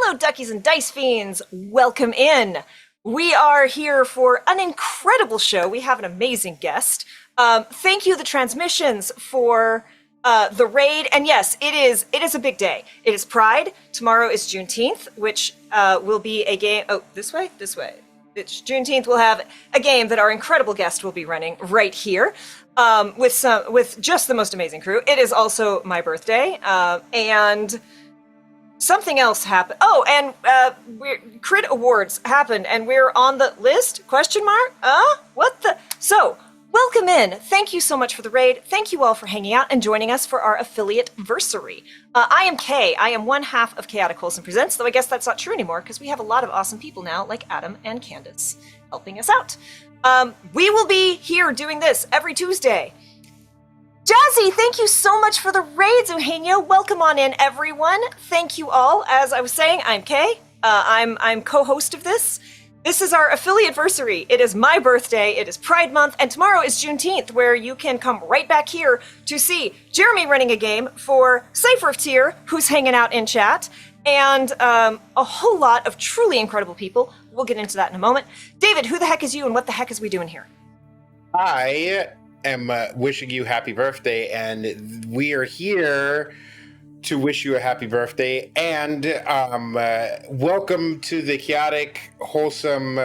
Hello, duckies and dice fiends. Welcome in. We are here for an incredible show. We have an amazing guest. Thank you, the transmissions, for the raid. And yes, it is a big day. It is Pride. Tomorrow is Juneteenth, which will be a game. Oh, this way. It's Juneteenth. We'll have a game that our incredible guest will be running right here. With just the most amazing crew. It is also my birthday, and something else happened. Oh, and Crit Awards happened, and we're on the list? Question mark? What the? So, welcome in. Thank you so much for the raid. Thank you all for hanging out and joining us for our affiliate-versary. I am Kay. I am one half of Chaotic Wholesome Presents, though I guess that's not true anymore, because we have a lot of awesome people now, like Adam and Candace, helping us out. We will be here doing this every Tuesday. Jazzy, thank you so much for the raids, Eugenio. Welcome on in, everyone. Thank you all. As I was saying, I'm Kay. I'm co-host of this. This is our affiliate-versary. It is my birthday, it is Pride Month, and tomorrow is Juneteenth, where you can come right back here to see Jeremy running a game for Cypher of Tyr, who's hanging out in chat, and a whole lot of truly incredible people. We'll get into that in a moment. David, who the heck is you, and what the heck is we doing here? I am wishing you happy birthday, and we are here to wish you a happy birthday, and welcome to the Chaotic Wholesome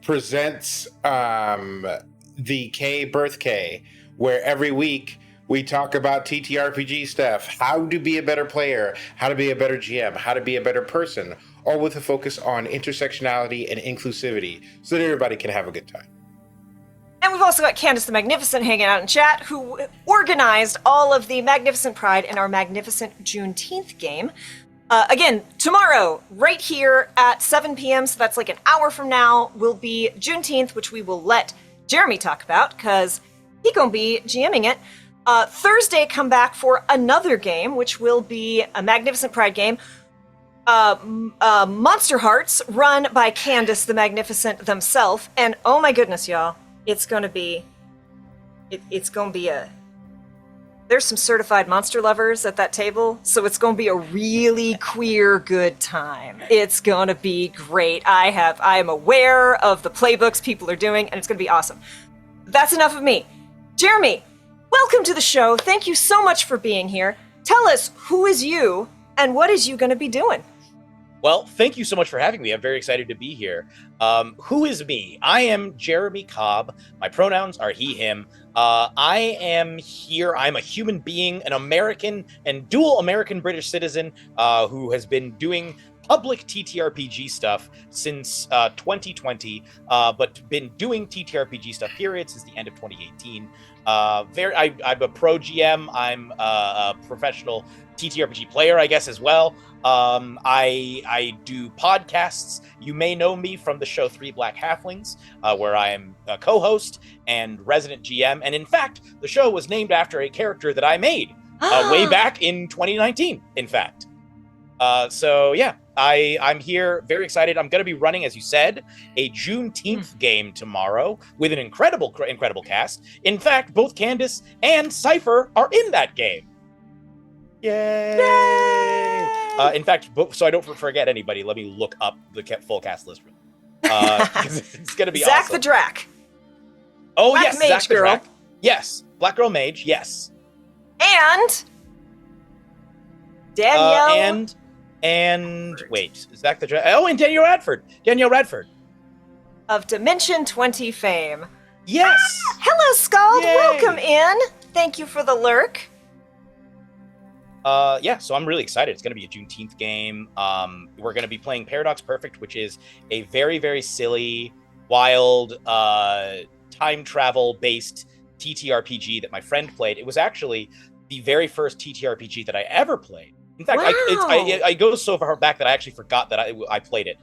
Presents the K Birth K, where every week we talk about TTRPG stuff, how to be a better player, how to be a better GM, how to be a better person, all with a focus on intersectionality and inclusivity, so that everybody can have a good time. And we've also got Candace the Magnificent hanging out in chat, who organized all of the Magnificent Pride in our Magnificent Juneteenth game. Again, tomorrow, right here at 7 p.m., so that's like an hour from now, will be Juneteenth, which we will let Jeremy talk about, because he gonna be GMing it. Thursday, come back for another game, which will be a Magnificent Pride game. Monster Hearts, run by Candace the Magnificent themselves. And oh my goodness, y'all, it's gonna be there's some certified monster lovers at that table, so it's gonna be a really queer good time. It's gonna be great. I am aware of the playbooks people are doing, and it's gonna be awesome. That's enough of me. Jeremy, welcome to the show. Thank you so much for being here. Tell us, who is you, and what is you gonna be doing? Well, thank you so much for having me. I'm very excited to be here. Who is me? I am Jeremy Cobb. My pronouns are he, him. I am here. I'm a human being, an American and dual American-British citizen who has been doing public TTRPG stuff since 2020, but been doing TTRPG stuff, period, since the end of 2018. I'm a pro GM. I'm a professional TTRPG player, I guess, as well. I do podcasts. You may know me from the show Three Black Halflings, where I am a co-host and resident GM. And in fact, the show was named after a character that I made way back in 2019, in fact. So yeah, I'm here, very excited. I'm going to be running, as you said, a Juneteenth game tomorrow with an incredible cast. In fact, both Candace and Cypher are in that game. Yay! Yay! In fact, so I don't forget anybody, let me look up the full cast list. It's going to be Zach awesome. the Drac. Oh, Black yes, Mage Zach the Girl. Drac. Yes, Black Girl Mage, yes. And Danielle. And wait, Zach the Drac. Oh, and Danielle Radford. Danielle Radford. Of Dimension 20 fame. Yes! Hello, Scald. Yay. Welcome in. Thank you for the lurk. Yeah, so I'm really excited. It's going to be a Juneteenth game. We're going to be playing Paradox Perfect, which is a very, very silly, wild, time travel-based TTRPG that my friend played. It was actually the very first TTRPG that I ever played. In fact, wow. I go so far back that I actually forgot that I played it.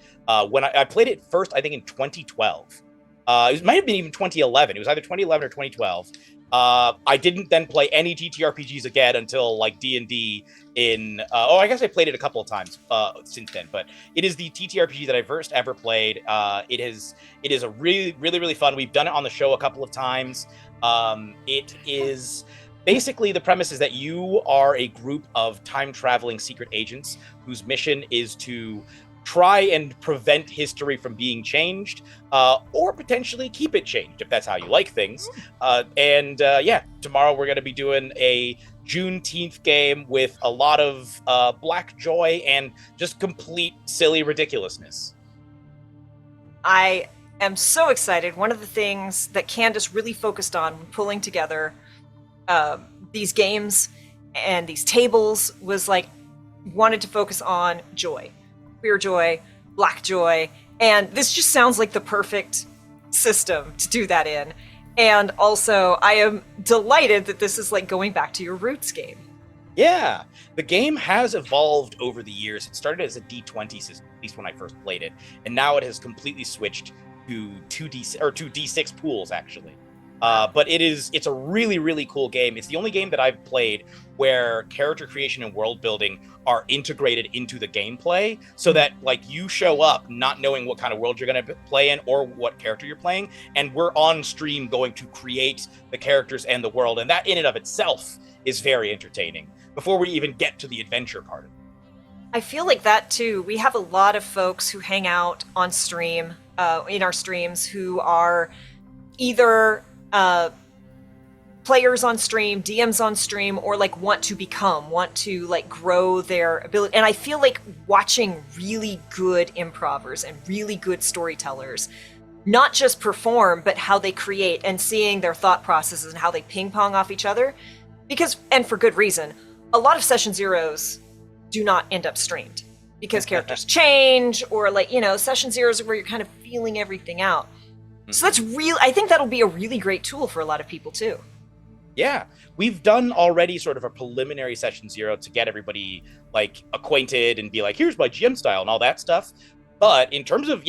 When I played it first, I think in 2012. It might have been even 2011. It was either 2011 or 2012. I didn't then play any TTRPGs again until like D&D in I guess I played it a couple of times since then, but it is the TTRPG that I first ever played. It is a really, really, really fun. We've done it on the show a couple of times. It is basically, the premise is that you are a group of time traveling secret agents whose mission is to try and prevent history from being changed, or potentially keep it changed if that's how you like things. Tomorrow we're going to be doing a Juneteenth game with a lot of black joy and just complete silly ridiculousness. I am so excited. One of the things that Candace really focused on when pulling together these games and these tables was like wanted to focus on joy, queer joy, black joy, and this just sounds like the perfect system to do that in. And also, I am delighted that this is like going back to your roots game. Yeah, the game has evolved over the years. It started as a D20 system, at least when I first played it, and now it has completely switched to 2D6 pools, actually. But it's a really, really cool game. It's the only game that I've played where character creation and world building are integrated into the gameplay, so that like you show up not knowing what kind of world you're going to play in or what character you're playing, and we're on stream going to create the characters and the world, and that in and of itself is very entertaining before we even get to the adventure part of it. I feel like that too. We have a lot of folks who hang out on stream, in our streams, who are either players on stream, DMs on stream, or like want to like grow their ability. And I feel like watching really good improvers and really good storytellers not just perform, but how they create, and seeing their thought processes and how they ping pong off each other. Because, and for good reason, a lot of session zeros do not end up streamed because characters change, or like, session zeros are where you're kind of feeling everything out. So that's I think that'll be a really great tool for a lot of people too. Yeah, we've done already sort of a preliminary session zero to get everybody like acquainted and be like, here's my GM style and all that stuff. But in terms of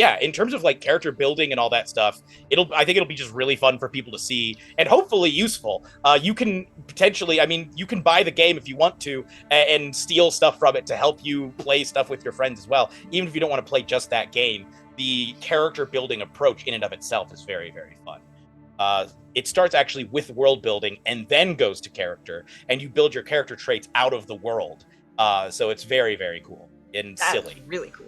like character building and all that stuff, I think it'll be just really fun for people to see and hopefully useful. You can potentially, you can buy the game if you want to and steal stuff from it to help you play stuff with your friends as well. Even if you don't want to play just that game, the character building approach in and of itself is very, very fun. It starts actually with world building and then goes to character, and you build your character traits out of the world. So it's very, very cool and That's silly. Really cool.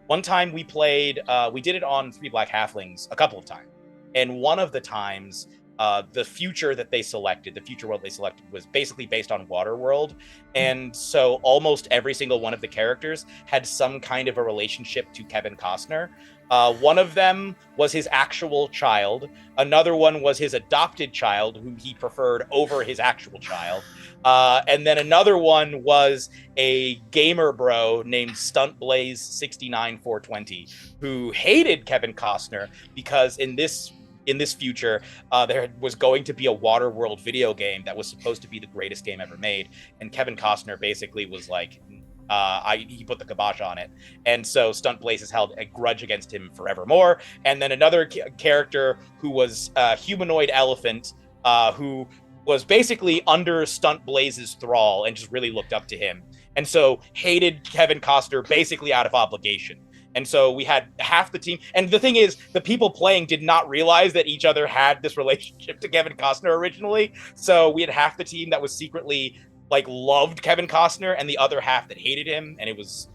One time we played, we did it on 3 Black Halflings a couple of times. And one of the times, the future world they selected was basically based on Waterworld. And so almost every single one of the characters had some kind of a relationship to Kevin Costner. One of them was his actual child. Another one was his adopted child, whom he preferred over his actual child. And then another one was a gamer bro named StuntBlaze69420, who hated Kevin Costner because in this future, there was going to be a Waterworld video game that was supposed to be the greatest game ever made. And Kevin Costner basically was like, he put the kibosh on it. And so Stunt Blaze has held a grudge against him forevermore. And then another character who was a humanoid elephant, who was basically under Stunt Blaze's thrall and just really looked up to him. And so hated Kevin Costner basically out of obligation. And so we had half the team. And the thing is, the people playing did not realize that each other had this relationship to Kevin Costner originally. So we had half the team that was secretly like loved Kevin Costner and the other half that hated him. And it was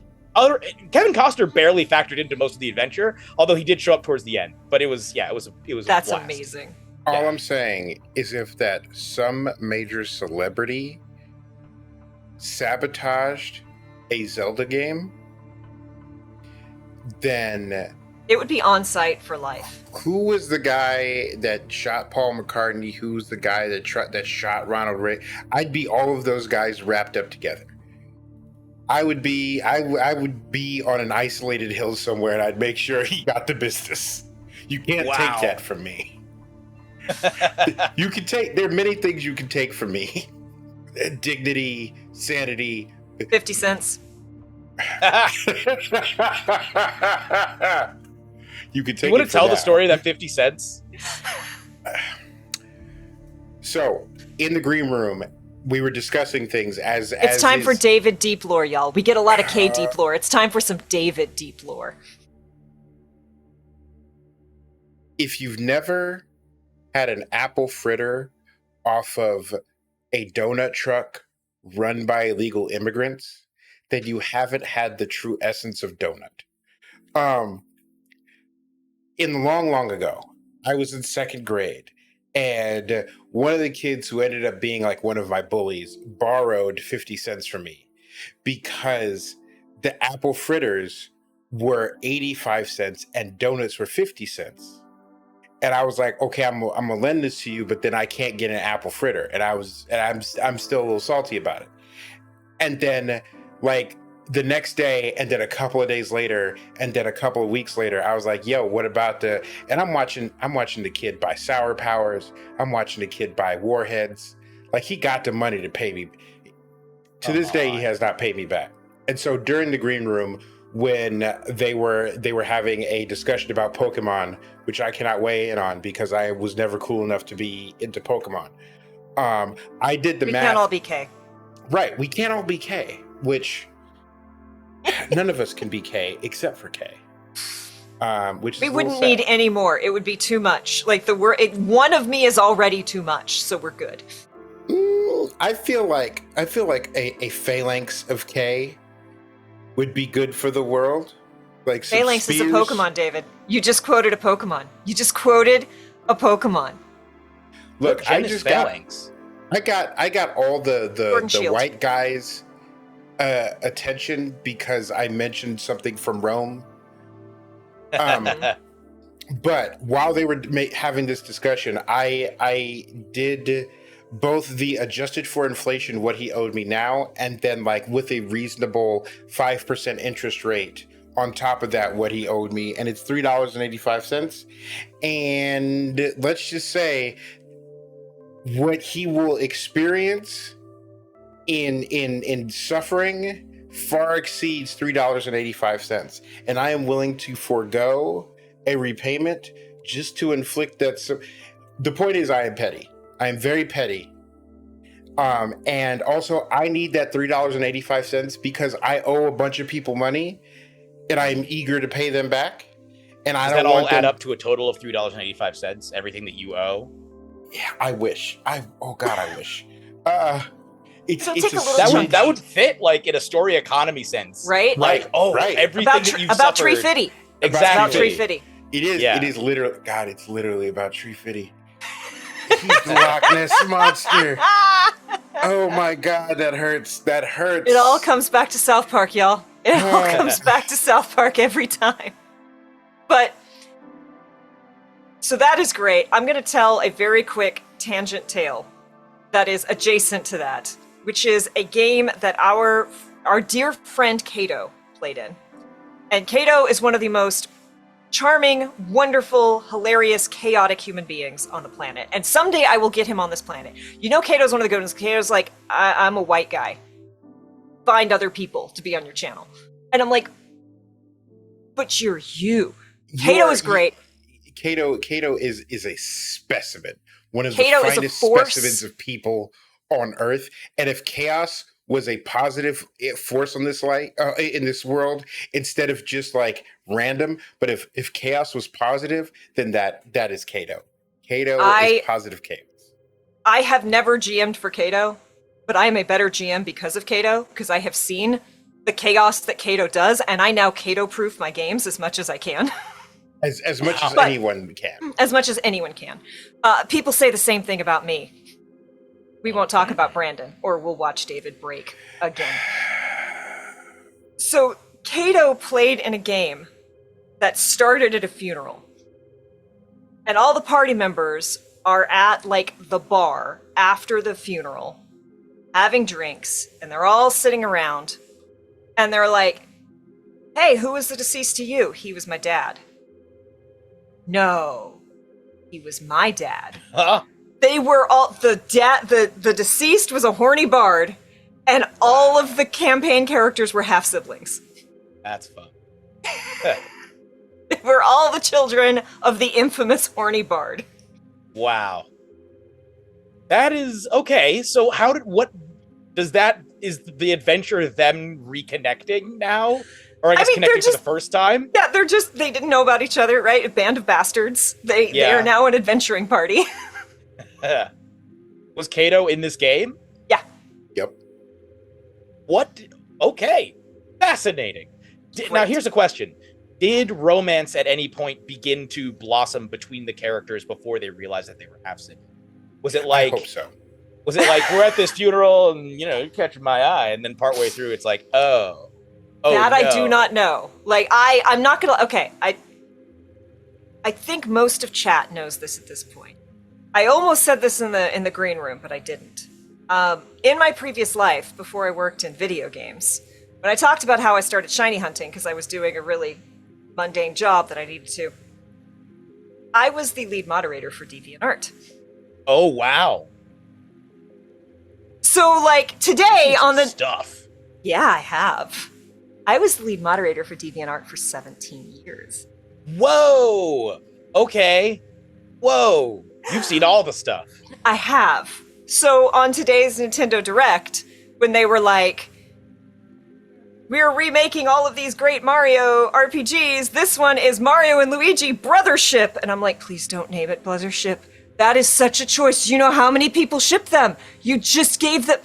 Kevin Costner barely factored into most of the adventure, although he did show up towards the end. But it was That's amazing. All I'm saying is if that some major celebrity sabotaged a Zelda game, then it would be on site for life. Who was the guy that shot Paul McCartney? Who's the guy that shot Ronald Reagan? I'd be all of those guys wrapped up together. I would be on an isolated hill somewhere, and I'd make sure he got the business. You can't take that from me. There are many things you can take from me. Dignity, sanity. 50 cents. You could take. You want to tell the story of that 50 cents? So, in the green room, we were discussing things as it's time for David Deep Lore, y'all. We get a lot of K Deep Lore. It's time for some David Deep Lore. If you've never had an apple fritter off of a donut truck run by illegal immigrants, then you haven't had the true essence of donut. Um, in long ago, I was in second grade, and one of the kids who ended up being like one of my bullies borrowed 50 cents from me because the apple fritters were 85 cents and donuts were 50 cents. And I was like, okay, I'm gonna lend this to you, but then I can't get an apple fritter. And I'm still a little salty about it. And then like the next day, and then a couple of days later, and then a couple of weeks later, I was like, yo, what about and I'm watching the kid buy Sour Powers. I'm watching the kid buy Warheads. Like, he got the money to pay me. To this day, he has not paid me back. And so during the green room, when they were having a discussion about Pokemon, which I cannot weigh in on because I was never cool enough to be into Pokemon. I did the math. We can't all be K. Right, we can't all be K, which none of us can be K except for K. Which we wouldn't need any more. It would be too much. Like one of me is already too much, so we're good. I feel like a phalanx of K would be good for the world. Like, phalanx is a Pokemon, David. You just quoted a Pokemon. Look, I just phalanx. I got all the white guys' attention because I mentioned something from Rome. But while they were having this discussion, I did both the adjusted for inflation what he owed me now, and then like with a reasonable 5% interest rate on top of that what he owed me, and it's $3.85. And let's just say what he will experience in suffering far exceeds $3.85, and I am willing to forego a repayment just to inflict that. The point is, I am petty. I am very petty. And also I need that $3.85 because I owe a bunch of people money and I'm eager to pay them back. And I don't want that all add up to a total of $3.85, everything that you owe? Yeah, I wish. I wish. That would fit like in a story economy sense. Right? Like, everything about that you've about suffered. Tree Fitty. Exactly. About Tree Fitty. It is. Yeah. It is literally. God, it's literally about Tree Fitty. He's the Loch Ness monster. Oh my God, that hurts. That hurts. It all comes back to South Park, y'all. It all comes back to South Park every time. But, so that is great. I'm going to tell a very quick tangent tale that is adjacent to that, which is a game that our dear friend Kato played in. And Kato is one of the most charming, wonderful, hilarious, chaotic human beings on the planet. And someday I will get him on this planet. You know, Kato's one of the good ones. Kato's like, I'm a white guy. Find other people to be on your channel. And I'm like, but you're you. Kato is great. Kato is a specimen. One of Kato the finest specimens of people on Earth. And if chaos was a positive force on this in this world, instead of just like random, but if chaos was positive, then that is Kato. Kato is positive chaos. I have never GM'd for Kato, but I am a better GM because of Kato, because I have seen the chaos that Kato does, and I now Kato-proof my games as much as I can. As much as anyone can. As much as anyone can. People say the same thing about me. We won't talk about Brandon, or we'll watch David break again. So, Kato played in a game that started at a funeral. And all the party members are at, like, the bar after the funeral, having drinks, and they're all sitting around, and they're like, hey, who was the deceased to you? He was my dad. No, he was my dad. Huh? They were all the deceased was a horny bard, and all of the campaign characters were half siblings. That's fun. They were all the children of the infamous horny bard. Wow. That is okay. So is the adventure them reconnecting now? Or I guess connecting for the first time? Yeah, they didn't know about each other, right? A band of bastards. They are now an adventuring party. Was Kato in this game? Yeah. Yep. What? Okay. Fascinating. Now, here's a question. Did romance at any point begin to blossom between the characters before they realized that they were half siblings? Was it like? I hope so. Was it like we're at this funeral and you're catching my eye, and then partway through it's like, oh that no. I do not know. Like I'm not gonna. Okay, I think most of chat knows this at this point. I almost said this in the green room, but I didn't. In my previous life, before I worked in video games, when I talked about how I started shiny hunting because I was doing a really mundane job that I needed to, I was the lead moderator for DeviantArt. Oh wow. So like today on the stuff. Yeah, I have. I was the lead moderator for DeviantArt for 17 years. Whoa. Okay. Whoa. You've seen all the stuff. I have. So on today's Nintendo Direct, when they were like, we're remaking all of these great Mario RPGs, this one is Mario and Luigi Brothership. And I'm like, please don't name it Brothership. That is such a choice. Do you know how many people ship them? You just gave them...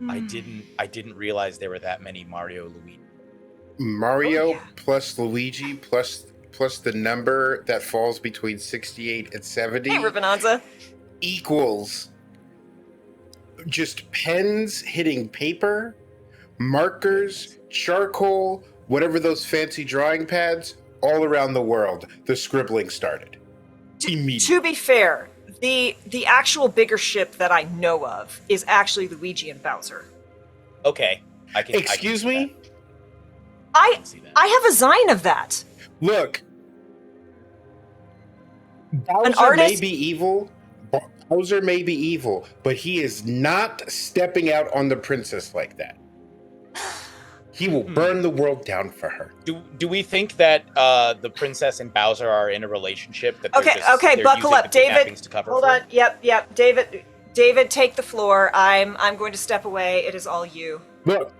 I didn't realize there were that many Mario Luigi. Mario plus Luigi plus the number that falls between 68 and 70 Hey, Ribonanza. equals just pens hitting paper, markers, charcoal, whatever those fancy drawing pads, all around the world. The scribbling started immediately. To be fair, the actual bigger ship that I know of is actually Luigi and Bowser. Okay. Excuse me? I have a Zine of that. Look, Bowser An artist? may be evil. Bowser may be evil, but he is not stepping out on the princess like that. He will burn the world down for her. Do we think that the princess and Bowser are in a relationship? That Okay, they're buckle using up, the David. kidnappings to cover Hold for? on. Yep. David, take the floor. I'm going to step away. It is all you. Look,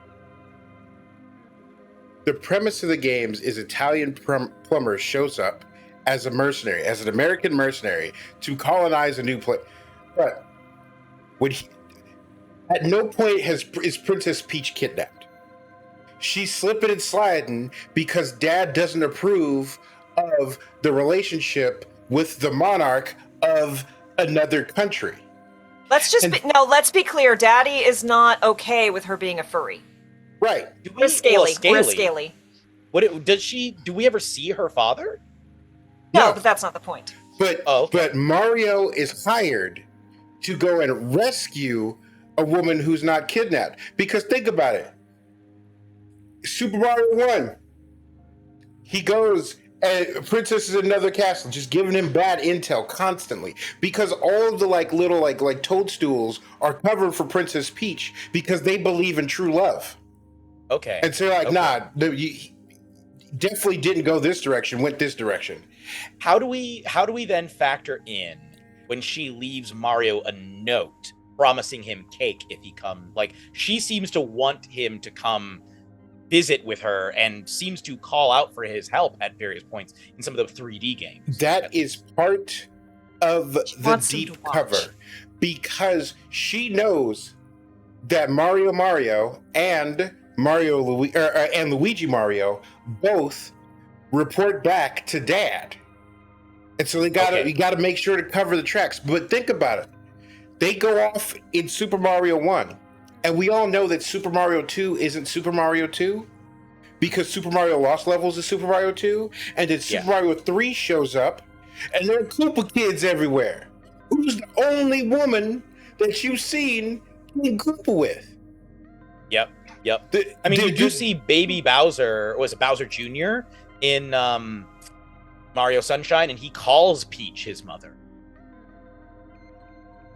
the premise of the games is Italian plumber shows up as a mercenary, as an American mercenary, to colonize a new place. But at no point is Princess Peach kidnapped. She's slipping and sliding because Dad doesn't approve of the relationship with the monarch of another country. Let's be clear. Daddy is not okay with her being a furry. Right. We're scaly. Do we ever see her father? No, No. but that's not the point. But Mario is hired to go and rescue a woman who's not kidnapped. Because think about it. Super Mario 1. He goes and Princess is in another castle, just giving him bad intel constantly. Because all of the little toadstools are covered for Princess Peach because they believe in true love. Okay. And so nah, you definitely didn't go this direction, went this direction. How do we then factor in when she leaves Mario a note promising him cake if he comes? Like, she seems to want him to come visit with her and seems to call out for his help at various points in some of the 3D games. That is part of the deep cover because she knows that Mario and Luigi Mario both report back to Dad. And so you gotta make sure to cover the tracks. But think about it. They go off in Super Mario 1. And we all know that Super Mario 2 isn't Super Mario 2 because Super Mario Lost Levels is Super Mario 2. And then Super Mario 3 shows up and there are Koopa kids everywhere. Who's the only woman that you've seen playing Koopa with? Yep. You do see baby Bowser, was it Bowser Jr. in Mario Sunshine, and he calls Peach his mother.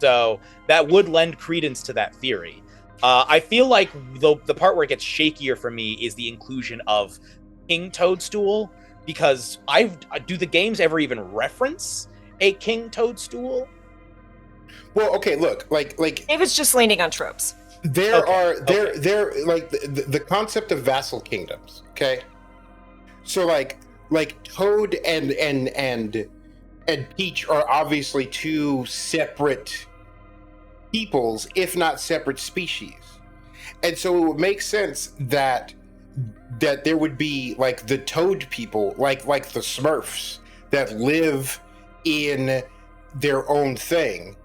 So that would lend credence to that theory. I feel like the part where it gets shakier for me is the inclusion of King Toadstool, because do the games ever even reference a King Toadstool? Well, okay, look, like David's just leaning on tropes. There like the concept of vassal kingdoms. Okay, so like Toad and Peach are obviously two separate peoples, if not separate species, and so it would make sense that that there would be like the Toad people, like the Smurfs that live in their own thing,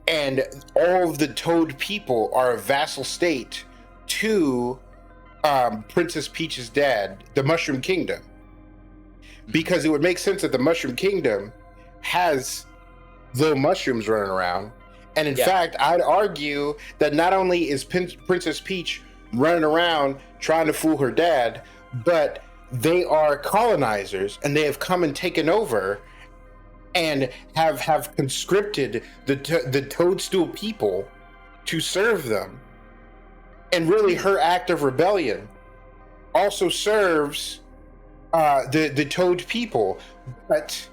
and all of the Toad people are a vassal state to Princess Peach's dad, the Mushroom Kingdom, because it would make sense that the Mushroom Kingdom has little mushrooms running around. And in fact, I'd argue that not only is Princess Peach running around trying to fool her dad, but they are colonizers, and they have come and taken over and have conscripted the Toadstool people to serve them. And really, her act of rebellion also serves the Toad people. But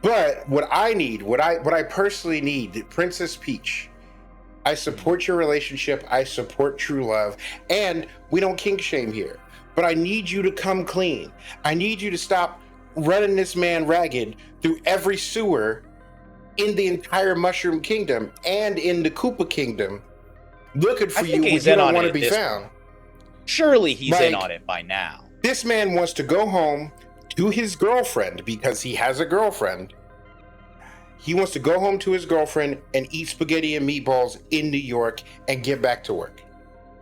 what I personally need, Princess Peach, I support your relationship. I support true love, and we don't kink shame here. But I need you to come clean. I need you to stop running this man ragged through every sewer in the entire Mushroom Kingdom and in the Koopa Kingdom, looking for you when you don't want to be found. Surely he's in on it by now. This man wants to go home to his girlfriend because he has a girlfriend. He wants to go home to his girlfriend and eat spaghetti and meatballs in New York and get back to work.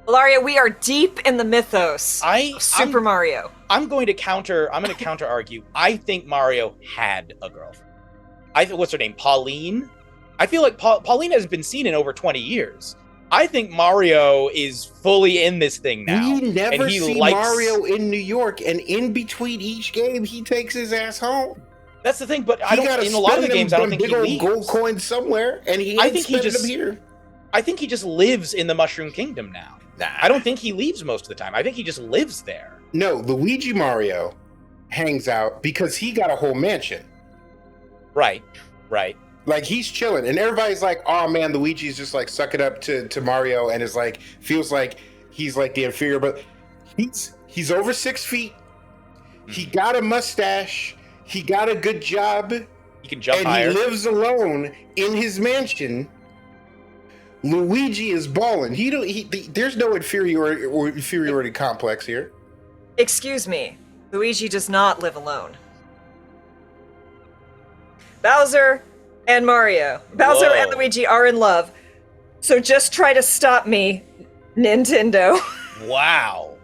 Ilaria, we are deep in the mythos of Super Mario. I'm going to counter argue. I think Mario had a girlfriend. What's her name? Pauline? I feel like Pauline has been seen in over 20 years. I think Mario is fully in this thing now. We never see Mario in New York, and in between each game, he takes his ass home. That's the thing, but in a lot of the games, I don't think he leaves. Gold coins somewhere, and I think he just here. I think he just lives in the Mushroom Kingdom now. Nah. I don't think he leaves most of the time. I think he just lives there. No, Luigi Mario hangs out because he got a whole mansion. Right. Like, he's chilling, and everybody's like, oh man, Luigi's just like sucking up to Mario, and is like, feels like he's like the inferior, but he's over 6 feet. He got a mustache. He got a good job. He can jump higher. And he lives alone in his mansion. Luigi is balling. There's no inferiority complex here. Excuse me. Luigi does not live alone. Bowser and Mario. Bowser and Luigi are in love. So just try to stop me, Nintendo. Wow.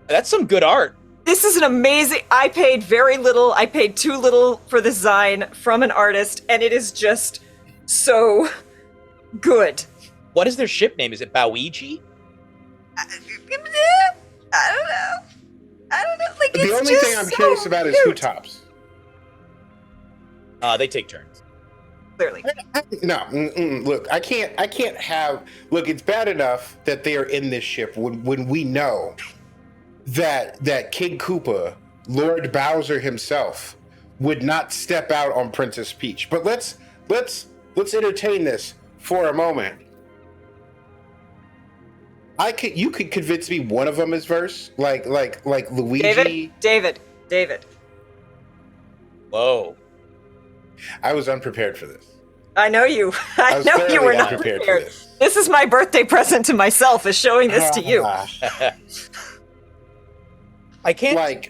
That's some good art. This is an amazing... I paid very little. I paid too little for the design from an artist, and it is just so good. What is their ship name? Is it Bowigi? I don't know. Like, the only thing I'm curious about is who tops. They take turns. Clearly. Look, I can't have... Look, it's bad enough that they are in this ship when we know that King Koopa, Lord Bowser himself, would not step out on Princess Peach. But let's entertain this for a moment. You could convince me one of them is verse, like Luigi. David. Whoa. I was unprepared for this. I know you. I know you were not prepared. For this is my birthday present to myself, is showing this to you. I can't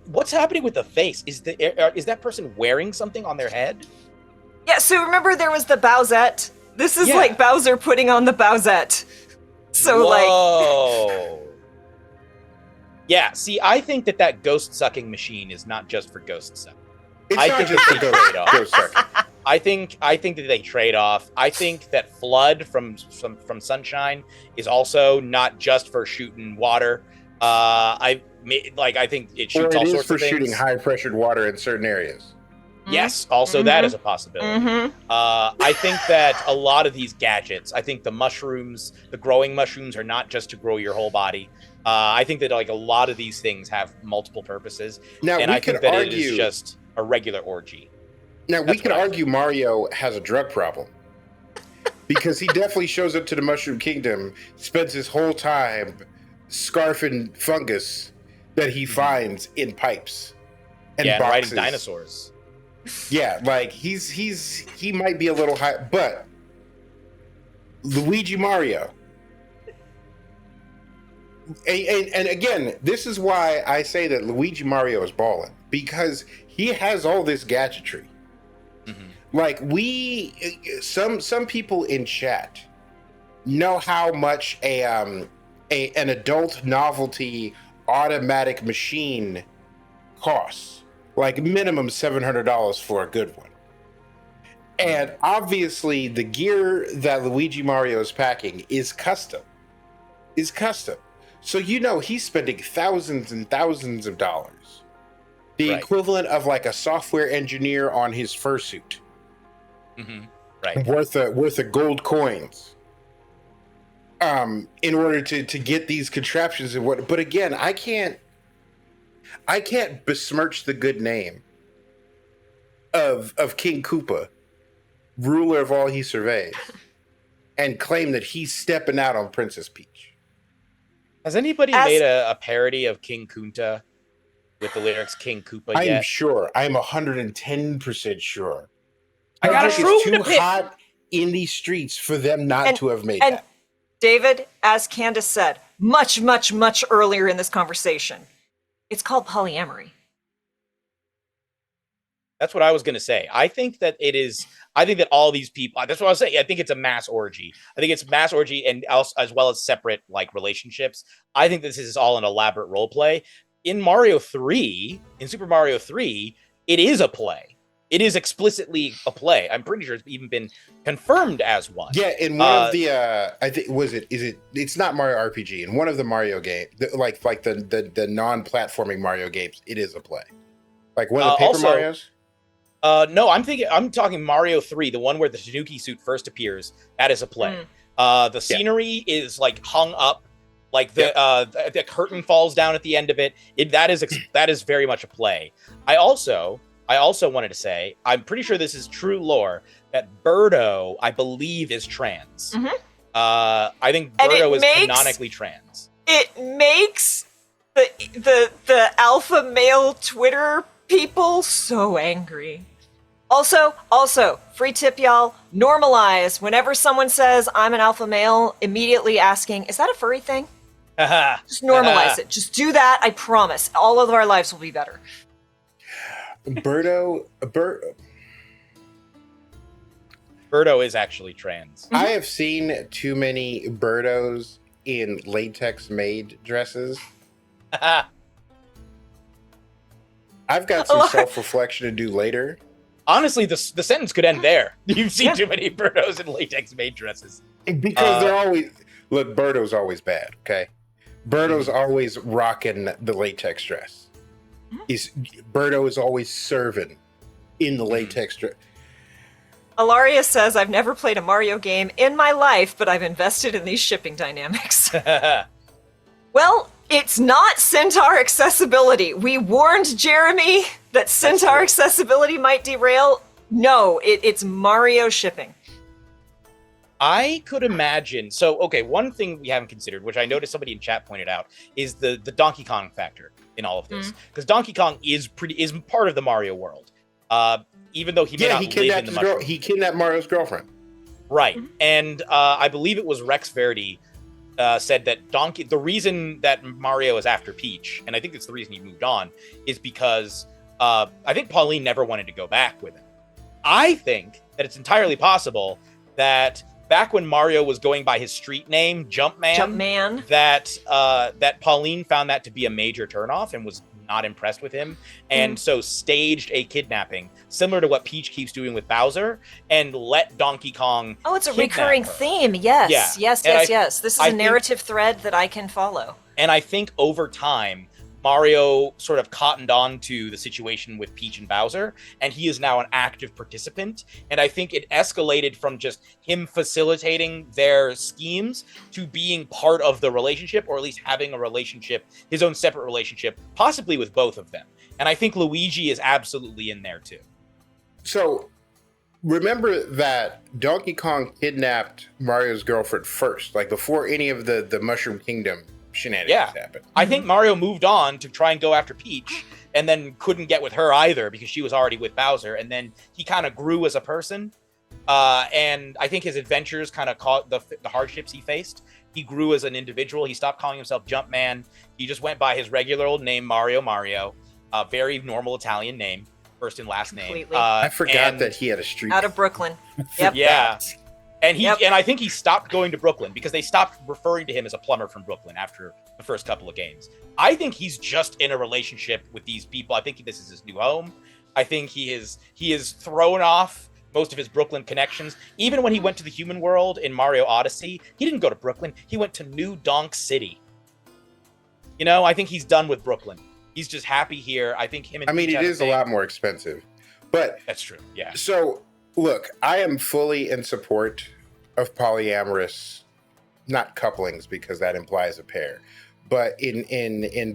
what's happening with the face? Is that person wearing something on their head? Yeah. So remember, there was the Bowsette. This is like Bowser putting on the Bowsette. So Whoa. Yeah. See, I think that ghost sucking machine is not just for ghost sucking. I think just for ghost sucking. I think that they trade off. I think that Flood from Sunshine is also not just for shooting water. I think it shoots all sorts of things. Or it is for shooting high pressured water in certain areas. Yes, also that is a possibility. I think that a lot of these gadgets, I think the growing mushrooms are not just to grow your whole body. I think that like a lot of these things have multiple purposes. Now, and I think that it is just a regular orgy. Now, we could argue Mario has a drug problem. Because he definitely shows up to the Mushroom Kingdom, spends his whole time scarfing fungus that he finds in pipes and boxes. Riding dinosaurs. Yeah, like he might be a little high, but Luigi Mario, And again, this is why I say that Luigi Mario is balling, because he has all this gadgetry. Like some people in chat know how much an adult novelty automatic machine costs, like minimum $700 for a good one. And obviously the gear that Luigi Mario is packing is custom. So he's spending thousands and thousands of dollars. The equivalent of like a software engineer on his fursuit. Right. Worth of gold coins. In order to get these contraptions and what, but again, I can't besmirch the good name of King Koopa, ruler of all he surveys, and claim that he's stepping out on Princess Peach. Has anybody made a parody of King Kunta with the lyrics King Koopa yet? I'm sure. I'm 110% sure. I got a shroom It's too hot in these streets for them not to have made that. David, as Candace said, much, much, much earlier in this conversation, it's called polyamory. That's what I was going to say. I think that all these people, that's what I was saying. I think it's a mass orgy. I think it's mass orgy and also, as well as separate like relationships. I think this is all an elaborate role play. In Super Mario 3, it is a play. It is explicitly a play. I'm pretty sure it's even been confirmed as one. Yeah, in one of the I think it's not Mario RPG. In one of the Mario games, like the non-platforming Mario games, it is a play. Like one of the Paper Marios? No, I'm talking Mario 3, the one where the Tanuki suit first appears. That is a play. The scenery is like hung up, like the curtain falls down at the end of it. That is very much a play. I also wanted to say, I'm pretty sure this is true lore, that Birdo, I believe, is trans. I think Birdo is canonically trans. It makes the alpha male Twitter people so angry. Also, free tip, y'all, normalize whenever someone says I'm an alpha male, immediately asking, is that a furry thing? Just normalize it. Just do that. I promise. All of our lives will be better. Birdo is actually trans. I have seen too many Birdos in latex maid dresses. I've got some self-reflection to do later. Honestly, the sentence could end there. You've seen too many Birdos in latex maid dresses. Because they're always... Look, Birdo's always bad, okay? Birdo's always rocking the latex dress. Birdo is always serving in the latex dress. Alaria says, I've never played a Mario game in my life, but I've invested in these shipping dynamics. Well, it's not Centaur accessibility. We warned Jeremy that Centaur accessibility might derail. No, it's Mario shipping. I could imagine. So, okay, one thing we haven't considered, which I noticed somebody in chat pointed out, is the Donkey Kong factor in all of this. Because Donkey Kong is part of the Mario world. Even though he may not live in the mushroom. He kidnapped Mario's girlfriend. Right. And I believe it was Rex Verdi said that the reason that Mario is after Peach, and I think it's the reason he moved on, is because I think Pauline never wanted to go back with him. I think that it's entirely possible that back when Mario was going by his street name, Jumpman, that Pauline found that to be a major turnoff and was not impressed with him, and so staged a kidnapping similar to what Peach keeps doing with Bowser, and let Donkey Kong. Oh, it's a recurring theme. Yes. This is a narrative thread that I can follow. And I think over time, Mario sort of cottoned on to the situation with Peach and Bowser, and he is now an active participant. And I think it escalated from just him facilitating their schemes to being part of the relationship, or at least having a relationship, his own separate relationship, possibly with both of them. And I think Luigi is absolutely in there too. So remember that Donkey Kong kidnapped Mario's girlfriend first, like before any of the Mushroom Kingdom shenanigans happened. I think Mario moved on to try and go after Peach, and then couldn't get with her either because she was already with Bowser, and then he kind of grew as a person, and I think his adventures kind of caught the hardships he faced, He grew as an individual. He stopped calling himself Jumpman. He just went by his regular old name, Mario, a very normal Italian name, first and last name. Completely. I forgot that he had a streak. Out of Brooklyn. Yep. Yeah. And and I think he stopped going to Brooklyn because they stopped referring to him as a plumber from Brooklyn after the first couple of games. I think he's just in a relationship with these people. I think this is his new home. I think he is thrown off most of his Brooklyn connections. Even when he went to the human world in Mario Odyssey, he didn't go to Brooklyn. He went to New Donk City. You know, I think he's done with Brooklyn. He's just happy here. I think him and it is a lot more expensive, but that's true. Yeah. So look, I am fully in support of polyamorous, not couplings because that implies a pair, but in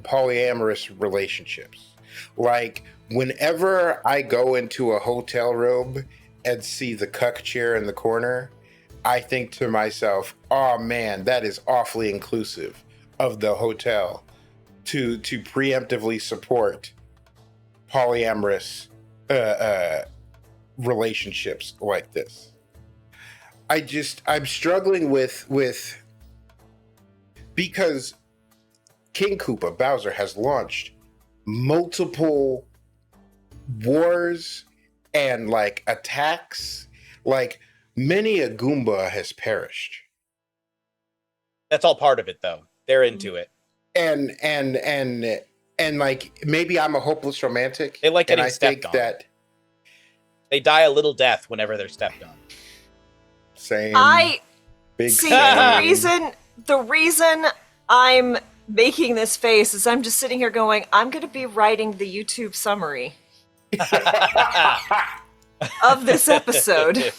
polyamorous relationships. Like whenever I go into a hotel room and see the cuck chair in the corner, I think to myself, oh man, that is awfully inclusive of the hotel to preemptively support polyamorous relationships like this. I'm struggling with because King Koopa Bowser has launched multiple wars and like attacks, like many a Goomba has perished. That's all part of it though. They're into it. And like maybe I'm a hopeless romantic. They like getting and I stepped think on. that they die a little death whenever they're stepped on. Same. Big see same. the reason I'm making this face is I'm just sitting here going, I'm going to be writing the YouTube summary of this episode.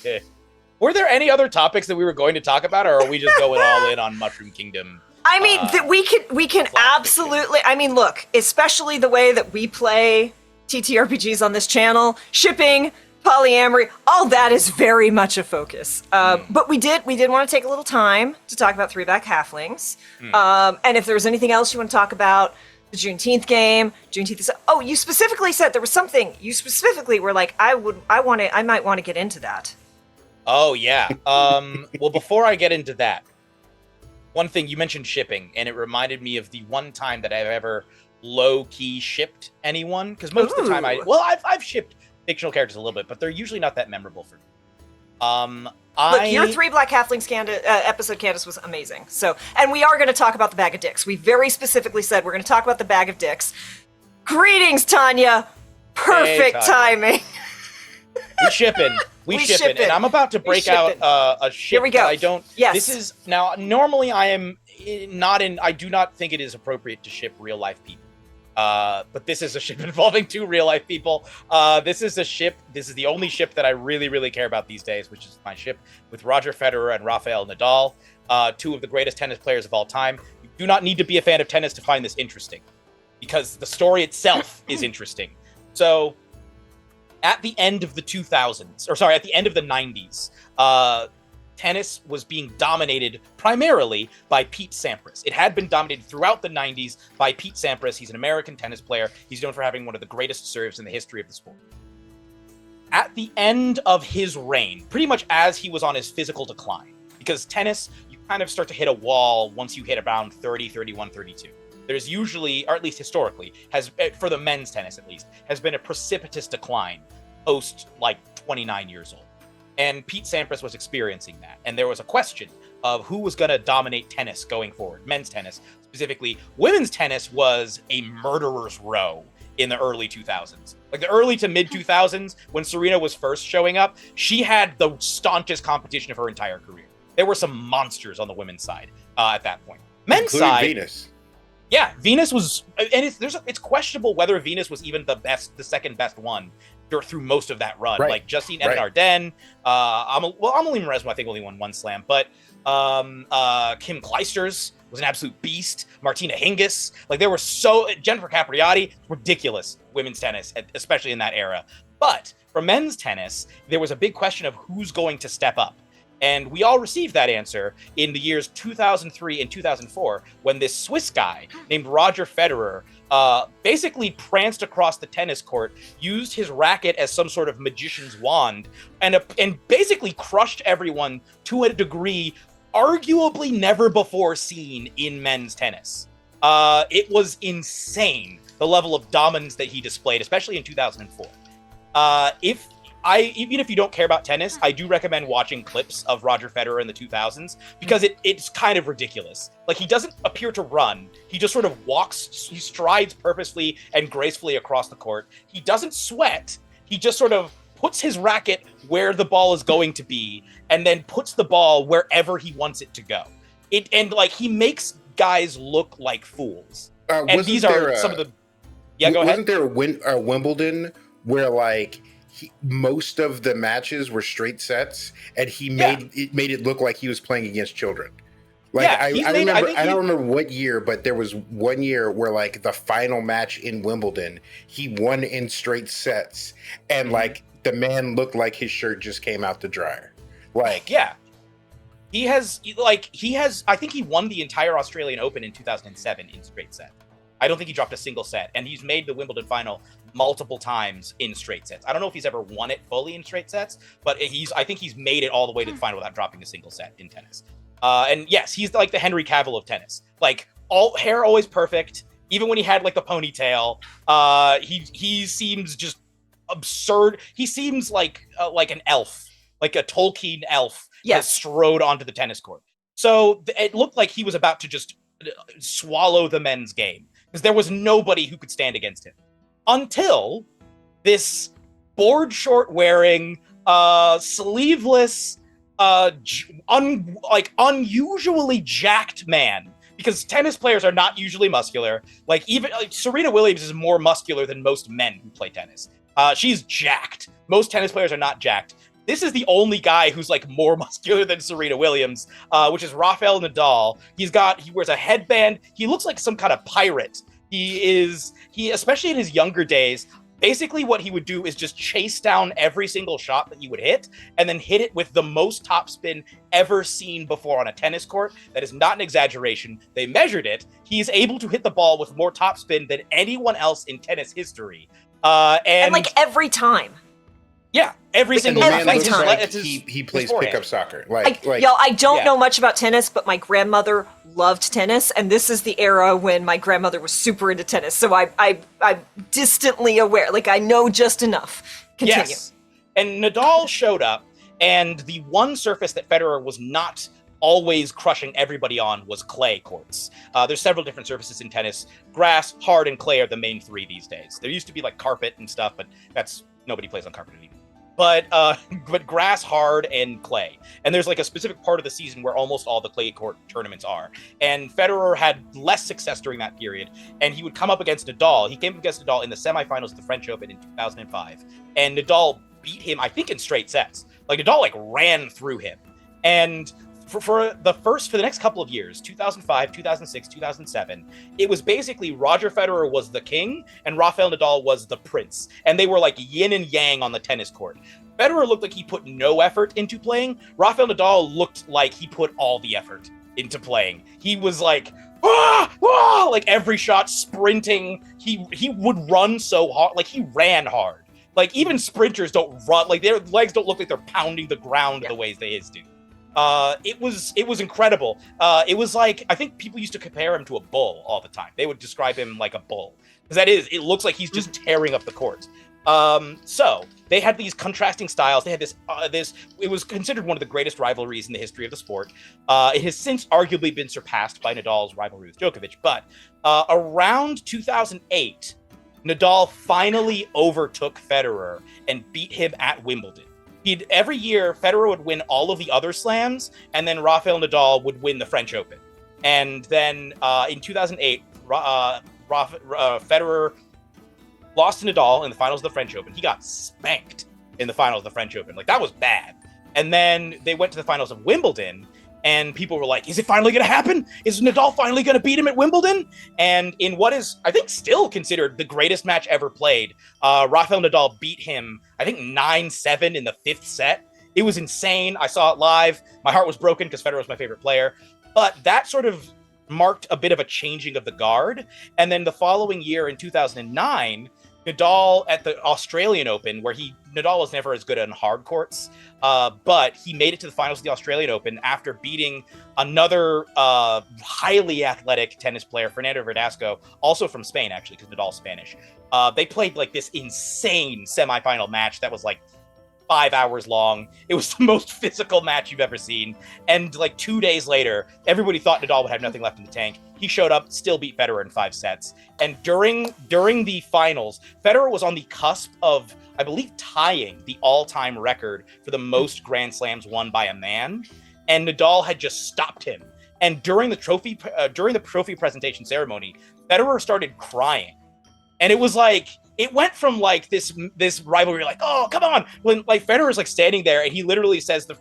Were there any other topics that we were going to talk about, or are we just going all in on Mushroom Kingdom? I mean, we can absolutely. I mean, look, especially the way that we play TTRPGs on this channel, shipping, polyamory, all that is very much a focus. But we did want to take a little time to talk about Three-Back Halflings. And if there's anything else you want to talk about, the Juneteenth game, Juneteenth is. Oh, you specifically said there was something. You specifically were like, I might want to get into that. Oh yeah. Well, before I get into that, one thing you mentioned shipping, and it reminded me of the one time that I've ever low-key shipped anyone. Because most of the time I've shipped fictional characters a little bit, but they're usually not that memorable for me. Look, your Three Black Halflings episode, Candace, was amazing. So, and we are going to talk about the bag of dicks. We very specifically said we're going to talk about the bag of dicks. Greetings, Tanya. Perfect Tanya. timing. We shipping. We shipping. And I'm about to break out a ship. Here we go. I don't. Yes. This is now. Normally, I am not in. I do not think it is appropriate to ship real life people. But this is a ship involving two real life people. This is a ship. This is the only ship that I really, really care about these days, which is my ship with Roger Federer and Rafael Nadal, two of the greatest tennis players of all time. You do not need to be a fan of tennis to find this interesting, because the story itself is interesting. So, at the end of the 2000s, or sorry, at the end of the 90s, tennis was being dominated primarily by Pete Sampras. It had been dominated throughout the 90s by Pete Sampras. He's an American tennis player. He's known for having one of the greatest serves in the history of the sport. At the end of his reign, pretty much as he was on his physical decline, because tennis, you kind of start to hit a wall once you hit around 30, 31, 32. There's usually, or at least historically, for the men's tennis at least, has been a precipitous decline post like 29 years old. And Pete Sampras was experiencing that. And there was a question of who was going to dominate tennis going forward. Men's tennis, specifically. Women's tennis was a murderer's row in the early 2000s. Like the early to mid 2000s, when Serena was first showing up, she had the staunchest competition of her entire career. There were some monsters on the women's side at that point. Men's including side, Venus. Yeah, Venus was, and it's questionable whether Venus was even the second best one through most of that run. Right. Like Justine Arden, Amelie Mauresmo, I think only won one slam, but Kim Clijsters was an absolute beast. Martina Hingis, like there were Jennifer Capriati, ridiculous women's tennis, especially in that era. But for men's tennis, there was a big question of who's going to step up. And we all received that answer in the years 2003 and 2004 when this Swiss guy named Roger Federer basically pranced across the tennis court, used his racket as some sort of magician's wand, and basically crushed everyone to a degree arguably never before seen in men's tennis. It was insane, the level of dominance that he displayed, especially in 2004. Even if you don't care about tennis, I do recommend watching clips of Roger Federer in the 2000s because it's kind of ridiculous. Like, he doesn't appear to run. He just sort of walks, he strides purposefully and gracefully across the court. He doesn't sweat. He just sort of puts his racket where the ball is going to be and then puts the ball wherever he wants it to go. He makes guys look like fools. And these are some of the... Yeah, go ahead. Wasn't there a Wimbledon where, like, most of the matches were straight sets, and he made it look like he was playing against children? Like, I don't remember what year, but there was one year where, like, the final match in Wimbledon, he won in straight sets, and like the man looked like his shirt just came out the dryer. Like, yeah. He has, I think he won the entire Australian Open in 2007 in straight set. I don't think he dropped a single set, and he's made the Wimbledon final multiple times in straight sets. I don't know if he's ever won it fully in straight sets, but I think he's made it all the way to the final without dropping a single set in tennis. And yes, he's like the Henry Cavill of tennis. Like, all hair always perfect. Even when he had like the ponytail, he seems just absurd. He seems like an elf, like a Tolkien elf that strode onto the tennis court. So it looked like he was about to just swallow the men's game because there was nobody who could stand against him until this board short wearing, sleeveless, unusually jacked man. Because tennis players are not usually muscular. Like, even Serena Williams is more muscular than most men who play tennis. She's jacked. Most tennis players are not jacked. This is the only guy who's like more muscular than Serena Williams, which is Rafael Nadal. He wears a headband. He looks like some kind of pirate. He especially in his younger days, basically what he would do is just chase down every single shot that he would hit and then hit it with the most topspin ever seen before on a tennis court. That is not an exaggeration. They measured it. He's able to hit the ball with more topspin than anyone else in tennis history. And like every time. Yeah, every single time. Like he plays pickup soccer. Y'all, I don't know much about tennis, but my grandmother loved tennis, and this is the era when my grandmother was super into tennis. So I'm distantly aware. Like, I know just enough. Continue. Yes. And Nadal showed up, and the one surface that Federer was not always crushing everybody on was clay courts. There's several different surfaces in tennis. Grass, hard, and clay are the main three these days. There used to be like carpet and stuff, but nobody plays on carpet anymore. But grass, hard, and clay. And there's like a specific part of the season where almost all the clay court tournaments are. And Federer had less success during that period, and he would come up against Nadal. He came up against Nadal in the semifinals of the French Open in 2005, and Nadal beat him, I think, in straight sets. Like, Nadal like ran through him. And for the next couple of years, 2005, 2006, 2007, it was basically Roger Federer was the king and Rafael Nadal was the prince. And they were like yin and yang on the tennis court. Federer looked like he put no effort into playing. Rafael Nadal looked like he put all the effort into playing. He was like, like every shot sprinting. He would run so hard. Like, he ran hard. Like, even sprinters don't run. Like, their legs don't look like they're pounding the ground the ways they do. It was incredible. It was like, I think people used to compare him to a bull all the time. They would describe him like a bull. Because it looks like he's just tearing up the court. So they had these contrasting styles. They had it was considered one of the greatest rivalries in the history of the sport. It has since arguably been surpassed by Nadal's rivalry with Djokovic. But around 2008, Nadal finally overtook Federer and beat him at Wimbledon. Every year, Federer would win all of the other slams, and then Rafael Nadal would win the French Open. And then in 2008, Federer lost to Nadal in the finals of the French Open. He got spanked in the finals of the French Open. Like, that was bad. And then they went to the finals of Wimbledon, and people were like, is it finally going to happen? Is Nadal finally going to beat him at Wimbledon? And in what is, I think, still considered the greatest match ever played, Rafael Nadal beat him, I think, 9-7 in the fifth set. It was insane. I saw it live. My heart was broken because Federer was my favorite player. But that sort of marked a bit of a changing of the guard. And then the following year in 2009, Nadal at the Australian Open, where Nadal was never as good on hard courts, but he made it to the finals of the Australian Open after beating another highly athletic tennis player, Fernando Verdasco, also from Spain, actually, because Nadal's Spanish. They played like this insane semifinal match that was like 5 hours long. It was the most physical match you've ever seen. And like 2 days later, everybody thought Nadal would have nothing left in the tank. He showed up, still beat Federer in 5 sets. And during the finals, Federer was on the cusp of, I believe, tying the all-time record for the most Grand Slams won by a man. And Nadal had just stopped him. And during the trophy presentation ceremony, Federer started crying. And it was like, it went from like this rivalry, like, oh, come on. When like Federer's like standing there and he literally says the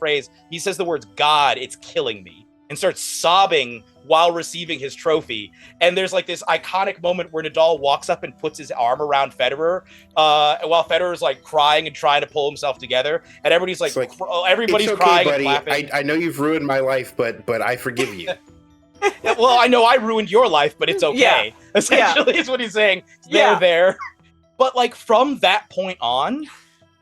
words, God, it's killing me, and starts sobbing while receiving his trophy. And there's like this iconic moment where Nadal walks up and puts his arm around Federer while Federer's like crying and trying to pull himself together. And everybody's like everybody's it's okay, crying buddy. and laughing. I know you've ruined my life, but I forgive you. Well, I know I ruined your life, but it's okay. Yeah. Essentially, is what he's saying. They're there. But like from that point on,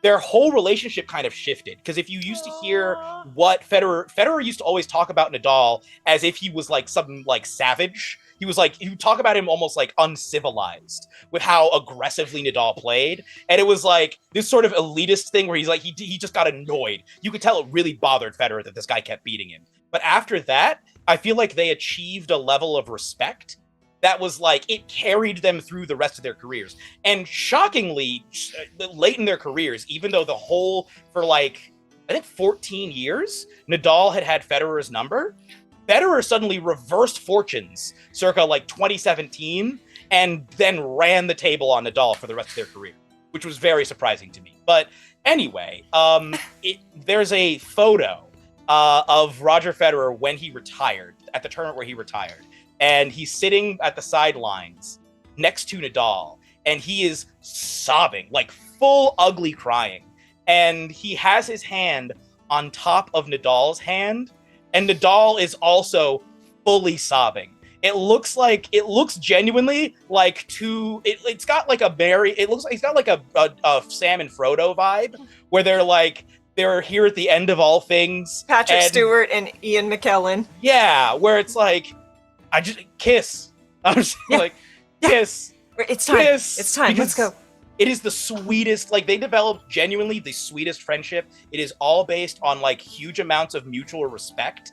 their whole relationship kind of shifted. Because if you used to hear what Federer used to always talk about Nadal as if he was like some like savage. He would talk about him almost like uncivilized with how aggressively Nadal played. And it was like this sort of elitist thing where he's like, he just got annoyed. You could tell it really bothered Federer that this guy kept beating him. But after that, I feel like they achieved a level of respect that was like, it carried them through the rest of their careers. And shockingly, late in their careers, even though for like, I think 14 years, Nadal had Federer's number, Federer suddenly reversed fortunes circa like 2017 and then ran the table on Nadal for the rest of their career, which was very surprising to me. But anyway, there's a photo of Roger Federer when he retired, at the tournament where he retired. And he's sitting at the sidelines next to Nadal, and he is sobbing, like full ugly crying. And he has his hand on top of Nadal's hand, and Nadal is also fully sobbing. It looks genuinely like it's got like it's got like a Sam and Frodo vibe, where they're here at the end of all things. Patrick Stewart and Ian McKellen. Yeah, where it's like, I just kiss. I'm just like, kiss. It's time. Kiss. It's time. Let's go. It is the sweetest, like they developed genuinely the sweetest friendship. It is all based on like huge amounts of mutual respect.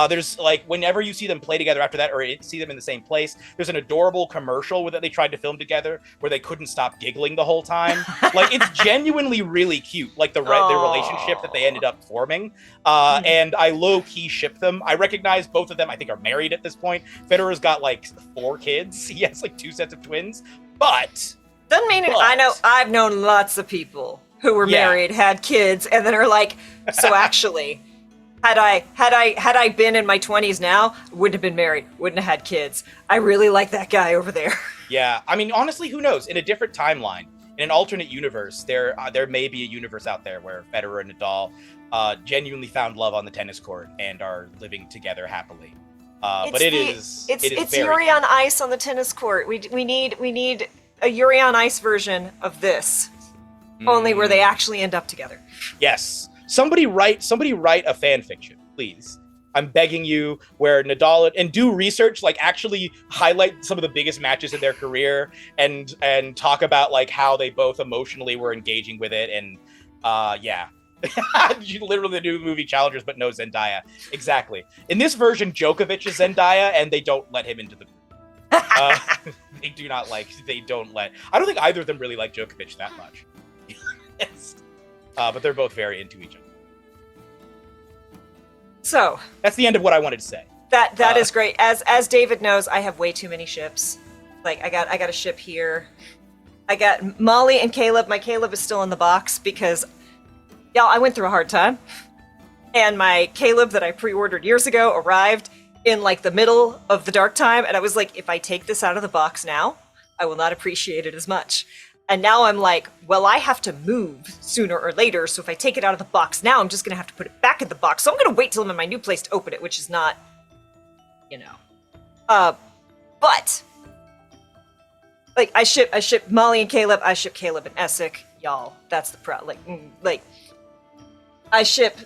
There's like, whenever you see them play together after that, or see them in the same place, there's an adorable commercial that they tried to film together where they couldn't stop giggling the whole time. Like, it's genuinely really cute, like their relationship that they ended up forming. And I low-key ship them. I recognize both of them, I think, are married at this point. Federer's got like 4 kids. He has like 2 sets of twins. But doesn't mean it. I've known lots of people who were married, had kids, and then are like, so actually, had I been in my 20s now, wouldn't have been married, wouldn't have had kids. I really like that guy over there. Yeah, I mean, honestly, who knows? In a different timeline, in an alternate universe, there may be a universe out there where Federer and Nadal genuinely found love on the tennis court and are living together happily. But it's Yuri on Ice on the tennis court. We need a Yuri on Ice version of this, only where they actually end up together. Yes. Somebody write a fan fiction, please. I'm begging you, where Nadal, and do research, like actually highlight some of the biggest matches in their career and talk about like how they both emotionally were engaging with it. And literally the new movie Challengers, but no Zendaya. Exactly. In this version, Djokovic is Zendaya, and they don't let him into the group. They don't let. I don't think either of them really like Djokovic that much. Yes. But they're both very into each other. So that's the end of what I wanted to say. That is great. As David knows, I have way too many ships. Like I got a ship here. I got Molly and Caleb. My Caleb is still in the box because I went through a hard time. And my Caleb that I pre-ordered years ago arrived in like the middle of the dark time, and I was like, if I take this out of the box now, I will not appreciate it as much. And now I'm like, well, I have to move sooner or later, so if I take it out of the box now, I'm just going to have to put it back in the box. So I'm going to wait till I'm in my new place to open it, which is not, But like I ship Molly and Caleb. I ship Caleb and Essek. Y'all, that's the I ship.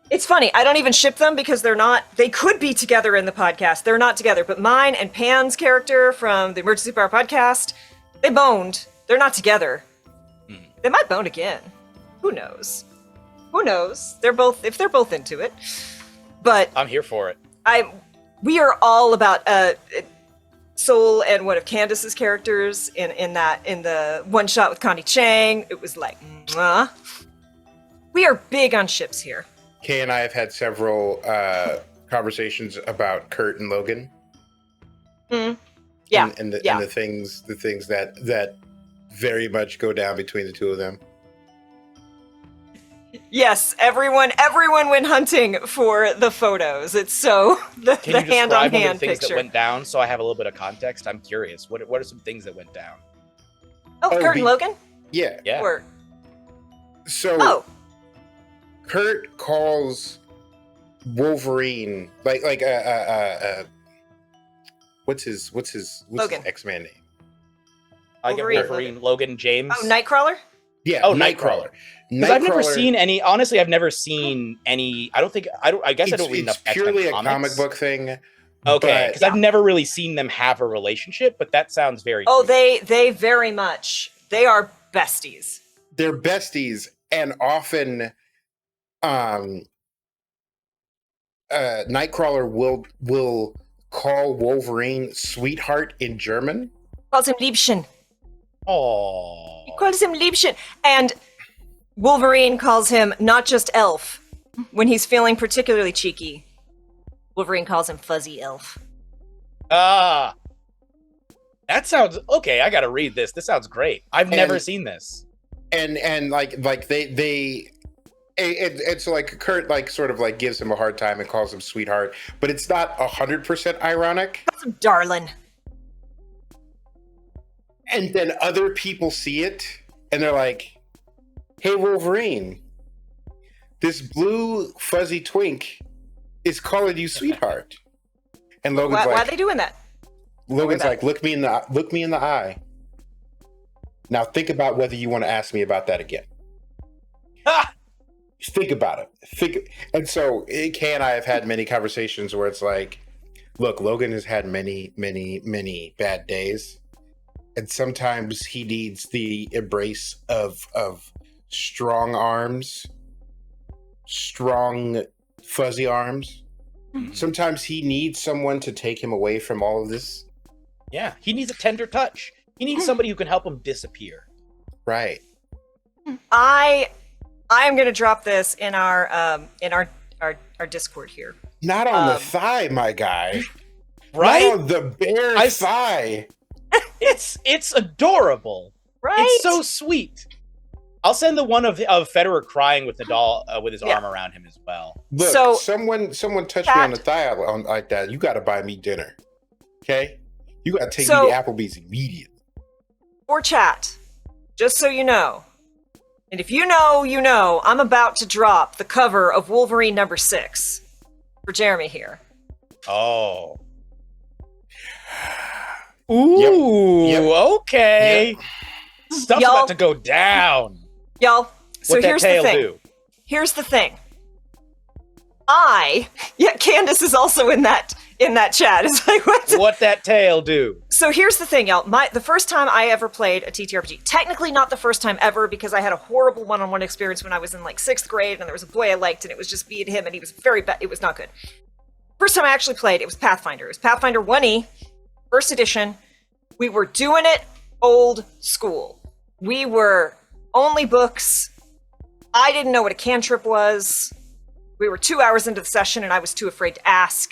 It's funny. I don't even ship them because they're not. They could be together in the podcast. They're not together. But mine and Pan's character from the Emergency Power podcast, they boned. They're not together. They might bone again. Who knows? Who knows? They're both into it. But I'm here for it. We are all about Soul and one of Candace's characters in the one shot with Connie Chang. It was like, mwah. We are big on ships here. Kay and I have had several conversations about Kurt and Logan. Yeah, and the things that very much go down between the two of them. Yes, everyone went hunting for the photos. It's so the hand-on-hand picture. Can you describe one of the things that went down so I have a little bit of context? I'm curious. What are some things that went down? Kurt and Logan? Yeah. Or, Kurt calls Wolverine what's his X-Man name? I get Wolverine, Logan James. Oh, Nightcrawler? Yeah. Oh, Nightcrawler. Because I've never seen any. Honestly, I've never seen any. I guess I don't read enough. It's purely a comic book thing. Okay, because I've never really seen them have a relationship, but that sounds very. Oh, they very much. They are besties. They're besties, and often, Nightcrawler will call Wolverine sweetheart in German. Calls him Liebchen. Oh. He calls him Liebchen, and Wolverine calls him not just elf when he's feeling particularly cheeky. Wolverine calls him fuzzy elf. That sounds okay. I gotta read this. This sounds great. I've never seen this. And it's like Kurt sort of gives him a hard time and calls him sweetheart, but it's not 100% ironic. Calls him darling. And then other people see it and they're like, "Hey Wolverine, this blue fuzzy twink is calling you sweetheart." And Logan's why are they doing that? Logan's like, look me in the eye. Now think about whether you want to ask me about that again. Think about it. And so Kay and I have had many conversations where it's like, look, Logan has had many, many, many bad days. And sometimes he needs the embrace of strong arms, strong fuzzy arms. Mm-hmm. Sometimes he needs someone to take him away from all of this. Yeah, he needs a tender touch. He needs somebody who can help him disappear. Right. I am going to drop this in our Discord here. Not on the thigh, my guy. Right? Not on the bare thigh. It's adorable. Right? It's so sweet. I'll send the one of Federer crying with Nadal with his arm around him as well. Look, so, someone touched me on the thigh like that. You got to buy me dinner, okay? You got to take me to Applebee's immediately. For chat, just so you know, and if you know, you know, I'm about to drop the cover of Wolverine #6 for Jeremy here. Oh. Ooh, yep. Okay. Yep. Stuff's about to go down. Y'all, so What here's that tail the thing. do? Here's the thing. Candace is also in that chat. It's like, what that tail do? So here's the thing, y'all. The first time I ever played a TTRPG, technically not the first time ever, because I had a horrible one-on-one experience when I was in 6th grade, and there was a boy I liked, and it was just me and him, and he was very bad. It was not good. First time I actually played, it was Pathfinder. It was Pathfinder 1E, first edition. We were doing it old school. We were only books. I didn't know what a cantrip was. We were 2 hours into the session, and I was too afraid to ask.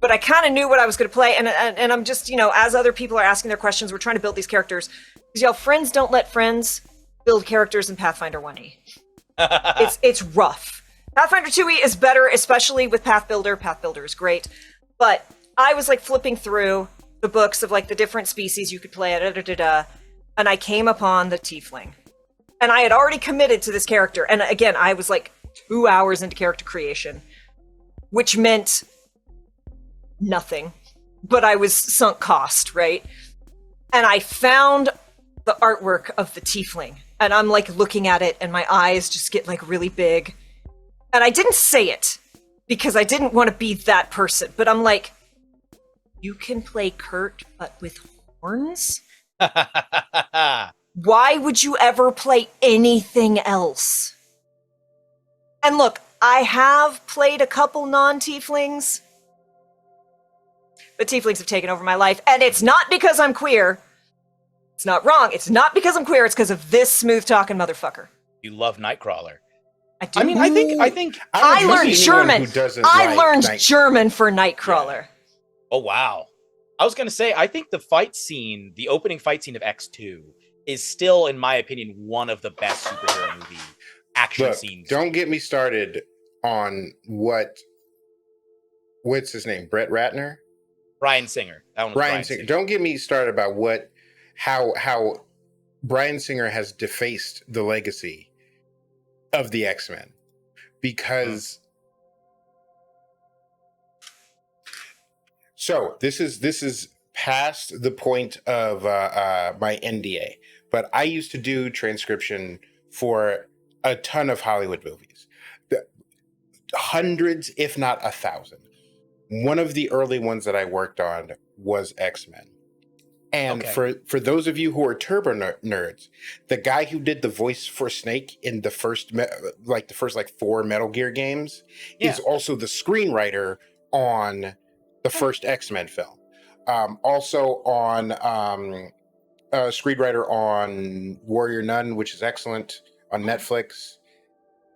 But I kind of knew what I was going to play, and I'm just, as other people are asking their questions, we're trying to build these characters. Because y'all, friends don't let friends build characters in Pathfinder 1E. It's rough. Pathfinder 2E is better, especially with Path Builder. Path Builder is great. But I was flipping through the books of the different species you could play, and I came upon the Tiefling. And I had already committed to this character. And again, I was 2 hours into character creation, which meant nothing, but I was sunk cost, right? and I found the artwork of the tiefling, and I'm like looking at it, and my eyes just get like really big. And I didn't say it because I didn't want to be that person, but I'm like, you can play Kurt, but with horns? Why would you ever play anything else? And look, I have played a couple non-tieflings, but tieflings have taken over my life, and it's not because I'm queer. It's not wrong. It's not because I'm queer. It's because of this smooth-talking motherfucker. You love Nightcrawler. I do. I mean, I think. I learned German. I learned German for Nightcrawler. Yeah. Oh wow! I was gonna say, I think the fight scene, the opening fight scene of X2, is still, in my opinion, one of the best superhero movie action scenes. Don't get me started on what's his name? Brett Ratner? Bryan Singer. Bryan Singer. Don't get me started about how Bryan Singer has defaced the legacy of the X-Men, because so this is past the point of my NDA, but I used to do transcription for a ton of Hollywood movies, hundreds, if not 1,000. One of the early ones that I worked on was X-Men. And for those of you who are turbo nerds, the guy who did the voice for Snake in the first 4 Metal Gear games is also the screenwriter on the first X-Men film. Also on screenwriter on Warrior Nun, which is excellent, on Netflix.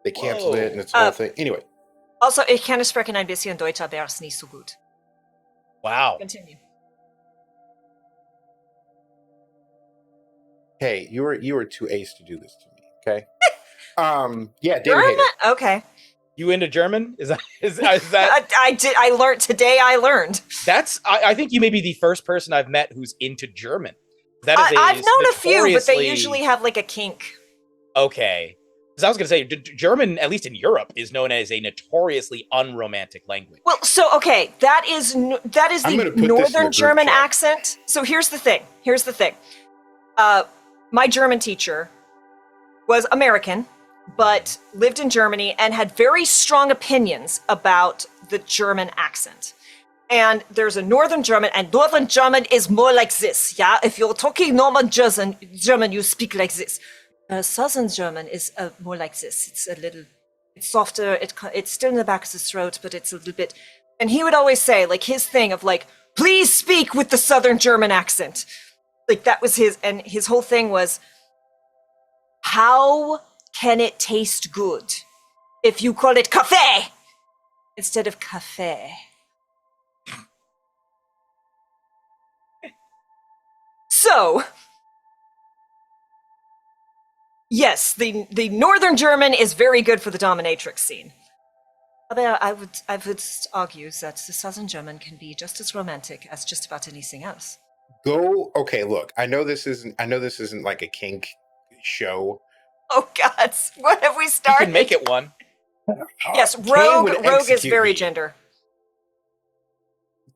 They canceled it, and it's a whole thing. Anyway. Also, ich kann es sprechen ein bisschen Deutsch, aber es ist nicht so gut. Wow. Continue. Hey, you were too ace to do this to me, okay? Yeah, David German? Hayter. Okay. You into German? Is that? I did. I learned today. I learned. That's. I think you may be the first person I've met who's into German. That is I've known a few, but they usually have like a kink. Okay. Because I was going to say, German, at least in Europe, is known as a notoriously unromantic language. Well, so okay, that is the Northern German accent. So here's the thing. My German teacher was American, but lived in Germany and had very strong opinions about the German accent. And there's a Northern German, and Northern German is more like this, yeah? If you're talking normal German, you speak like this. Southern German is more like this. It's softer, it's still in the back of the throat, but it's a little bit... And he would always say, like, his thing of, like, please speak with the Southern German accent. Like, that was his whole thing was, how can it taste good if you call it café instead of café? So, yes, the Northern German is very good for the dominatrix scene. But I would argue that the Southern German can be just as romantic as just about anything else. Okay, look, I know this isn't like a kink show. Oh God, what have we started? You can make it one. Yes, Rogue is very gender.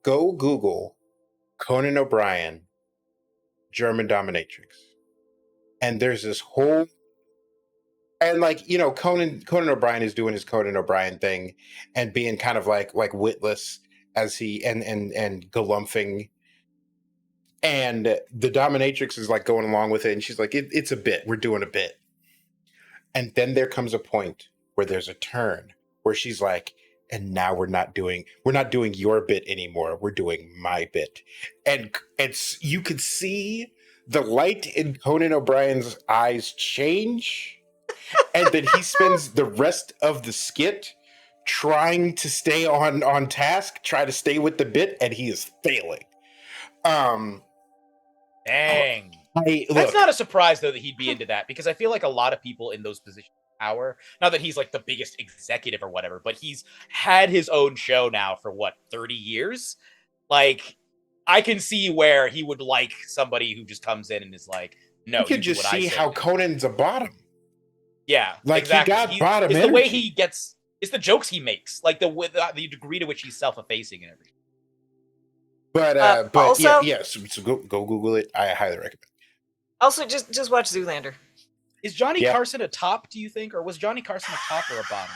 Go Google Conan O'Brien, German dominatrix. And there's this whole, and like, you know, Conan O'Brien is doing his Conan O'Brien thing and being kind of like witless as he and galumphing. And the dominatrix is like going along with it, and she's like, it's a bit. We're doing a bit. And then there comes a point where there's a turn where she's like, and now we're not doing your bit anymore. We're doing my bit. And you could see the light in Conan O'Brien's eyes change. And then he spends the rest of the skit trying to stay on task, try to stay with the bit, and he is failing. Dang. That's not a surprise, though, that he'd be into that, because I feel like a lot of people in those positions of power, not that he's like the biggest executive or whatever, but he's had his own show now for 30 years? Like, I can see where he would like somebody who just comes in and is like, no, you could just see how Conan's a bottom. Yeah, like exactly. He got bottom it's energy. The way he gets, it's the jokes he makes, like the degree to which he's self-effacing and everything. But also, so go Google it. I highly recommend. Also, just watch Zoolander. Is Johnny Yeah. Carson a top, do you think? Or was Johnny Carson a top or a bottom?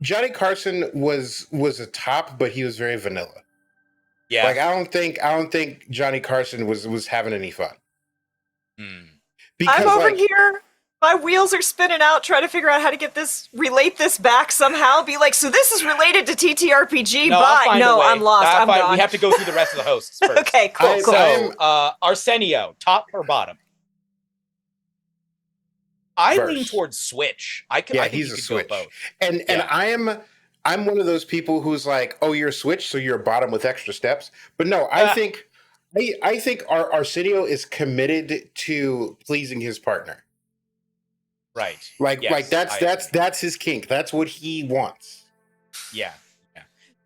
Johnny Carson was a top, but he was very vanilla. Yeah. Like I don't think Johnny Carson was having any fun. Because I'm over here. My wheels are spinning out trying to figure out how to relate this back somehow. Be like, so this is related to TTRPG. No, Bye. No, I'm lost. I'm gone. We have to go through the rest of the hosts first. Okay, cool. So, Arsenio, top or bottom? I lean towards Switch. I think he's you a could Switch. go both. And I'm one of those people who's like, oh, you're a Switch, so you're a bottom with extra steps. But no, I think Arsenio is committed to pleasing his partner. Right. Like that's his kink. That's what he wants. Yeah.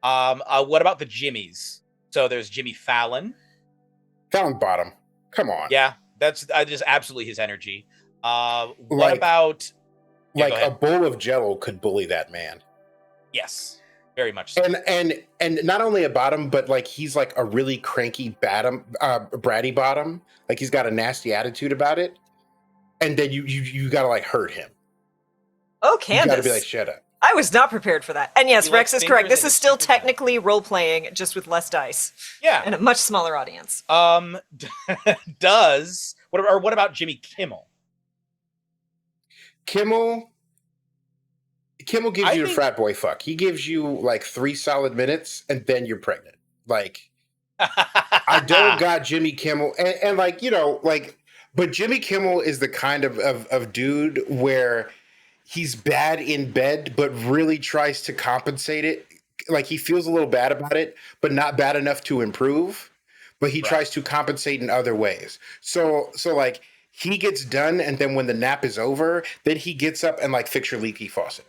What about the Jimmies? So there's Jimmy Fallon. Fallon bottom. Come on. Yeah, that's just absolutely his energy. What about a bowl of Jello could bully that man? Yes, very much so. And not only a bottom, but like he's like a really cranky bratty bottom. Like he's got a nasty attitude about it. And then you gotta like hurt him. Oh, Candace. You gotta be like, shut up. I was not prepared for that. And yes, Rex is correct. This is still technically role playing, just with less dice. Yeah, and a much smaller audience. What about Jimmy Kimmel? Kimmel gives you a frat boy fuck. He gives you like 3 solid minutes, and then you're pregnant. Like, I don't got Jimmy Kimmel, and like but Jimmy Kimmel is the kind of dude where he's bad in bed, but really tries to compensate it. Like he feels a little bad about it, but not bad enough to improve. But he tries to compensate in other ways. So like he gets done, and then when the nap is over, then he gets up and like fix your leaky faucet.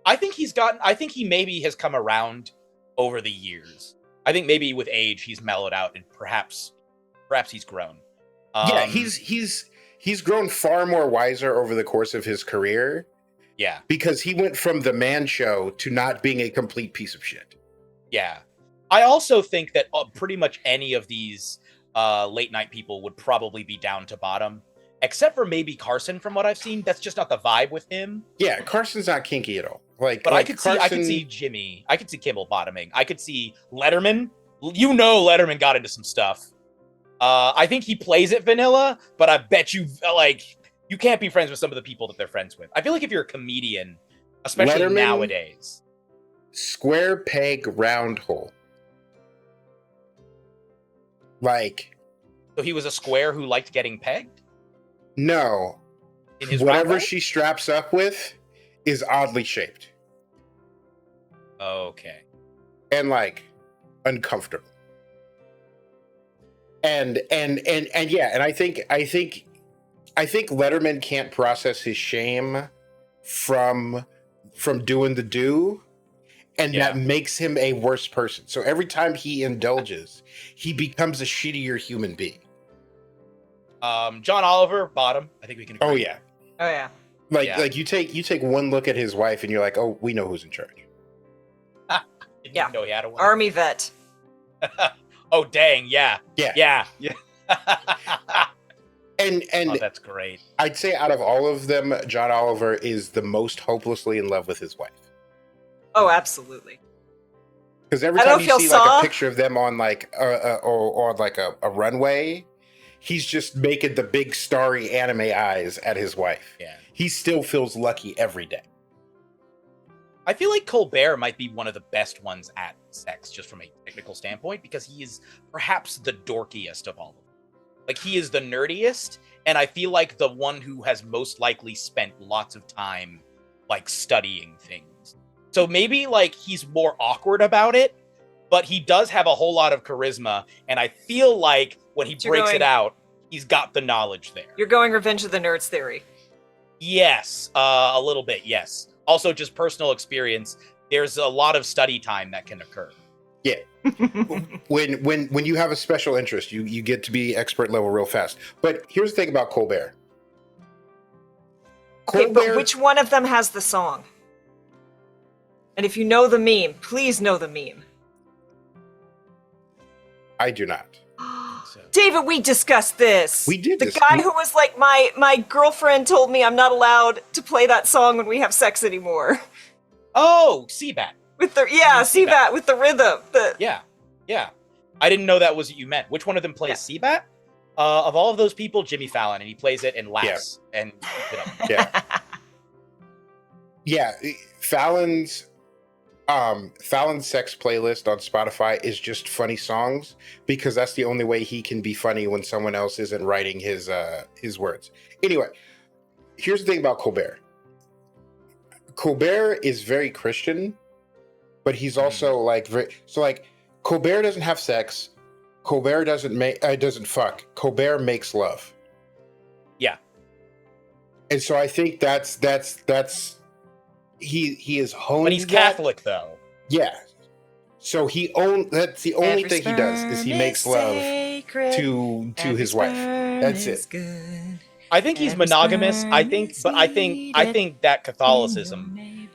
I think he maybe has come around over the years. I think maybe with age he's mellowed out, and perhaps he's grown. Yeah, he's grown far more wiser over the course of his career. Yeah. Because he went from the man show to not being a complete piece of shit. Yeah. I also think that pretty much any of these late night people would probably be down to bottom, except for maybe Carson from what I've seen. That's just not the vibe with him. Yeah, Carson's not kinky at all. But I could see Jimmy. I could see Kimmel bottoming. I could see Letterman. Letterman got into some stuff. I think he plays it vanilla, but I bet you you can't be friends with some of the people that they're friends with. I feel like if you're a comedian, especially Letterman, nowadays, square peg, round hole. Like, so he was a square who liked getting pegged? No. In his whatever she straps up with is oddly shaped. Okay. And like uncomfortable. And yeah, and I think Letterman can't process his shame from doing the do, and that makes him a worse person. So every time he indulges, he becomes a shittier human being. John Oliver, bottom. I think we can agree. Oh yeah. Like you take one look at his wife and you're like, oh, we know who's in charge. Didn't even know he had a wife. Army vet. Oh dang, yeah. And oh, that's great. I'd say out of all of them, John Oliver is the most hopelessly in love with his wife. Oh, absolutely. Because every time you see like a picture of them on like or like a runway, he's just making the big starry anime eyes at his wife. Yeah. He still feels lucky every day. I feel like Colbert might be one of the best ones at sex, just from a technical standpoint, because he is perhaps the dorkiest of all of them. Like, he is the nerdiest, and I feel like the one who has most likely spent lots of time, like, studying things. So maybe, like, he's more awkward about it, but he does have a whole lot of charisma, and I feel like when he breaks it out, he's got the knowledge there. You're going Revenge of the Nerds theory. Yes, a little bit, yes. Also, just personal experience, there's a lot of study time that can occur. Yeah. when you have a special interest, you get to be expert level real fast. But here's the thing about Colbert. Okay, but which one of them has the song? And if you know the meme, please know the meme. I do not. So. David, we discussed this. We did The this. guy who was like, my girlfriend told me I'm not allowed to play that song when we have sex anymore. Oh, Seabat. With the Seabat with the rhythm. Yeah. I didn't know that was what you meant. Which one of them plays Seabat? Of all of those people, Jimmy Fallon, and he plays it and laughs and Yeah. Yeah. Fallon's sex playlist on Spotify is just funny songs because that's the only way he can be funny when someone else isn't writing his words. Anyway, here's the thing about Colbert. Colbert is very Christian, but he's also like Colbert doesn't have sex. Colbert doesn't fuck. Colbert makes love. Yeah. And so I think that's he is honing. But he's Catholic though. Yeah. So that's the only thing he does is he makes love to his wife. That's it. I think he's monogamous. I think that Catholicism,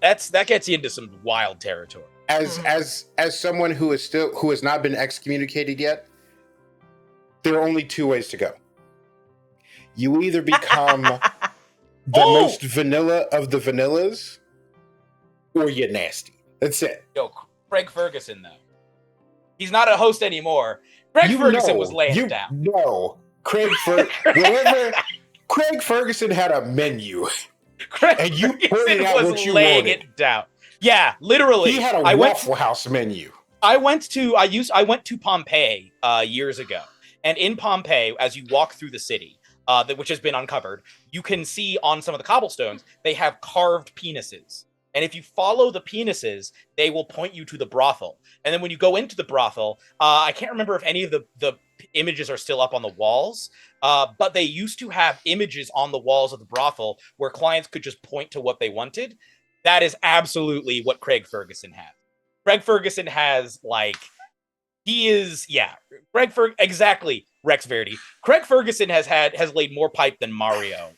that gets you into some wild territory. As someone who has not been excommunicated yet, there are only two ways to go. You either become the most vanilla of the vanillas, or you're nasty. That's it. Yo, Craig Ferguson though, he's not a host anymore. Craig Ferguson was laying it down. No, Craig Ferguson had a menu, and you pointed out what you laying wanted. it down. Yeah, literally. He had a Waffle House menu. I went to Pompeii years ago, and in Pompeii, as you walk through the city, which has been uncovered, you can see on some of the cobblestones they have carved penises. And if you follow the penises, they will point you to the brothel. And then when you go into the brothel, I can't remember if any of the images are still up on the walls, but they used to have images on the walls of the brothel where clients could just point to what they wanted. That is absolutely what Craig Ferguson has. Craig Ferguson has exactly, Rex Verdi. Craig Ferguson has laid more pipe than Mario.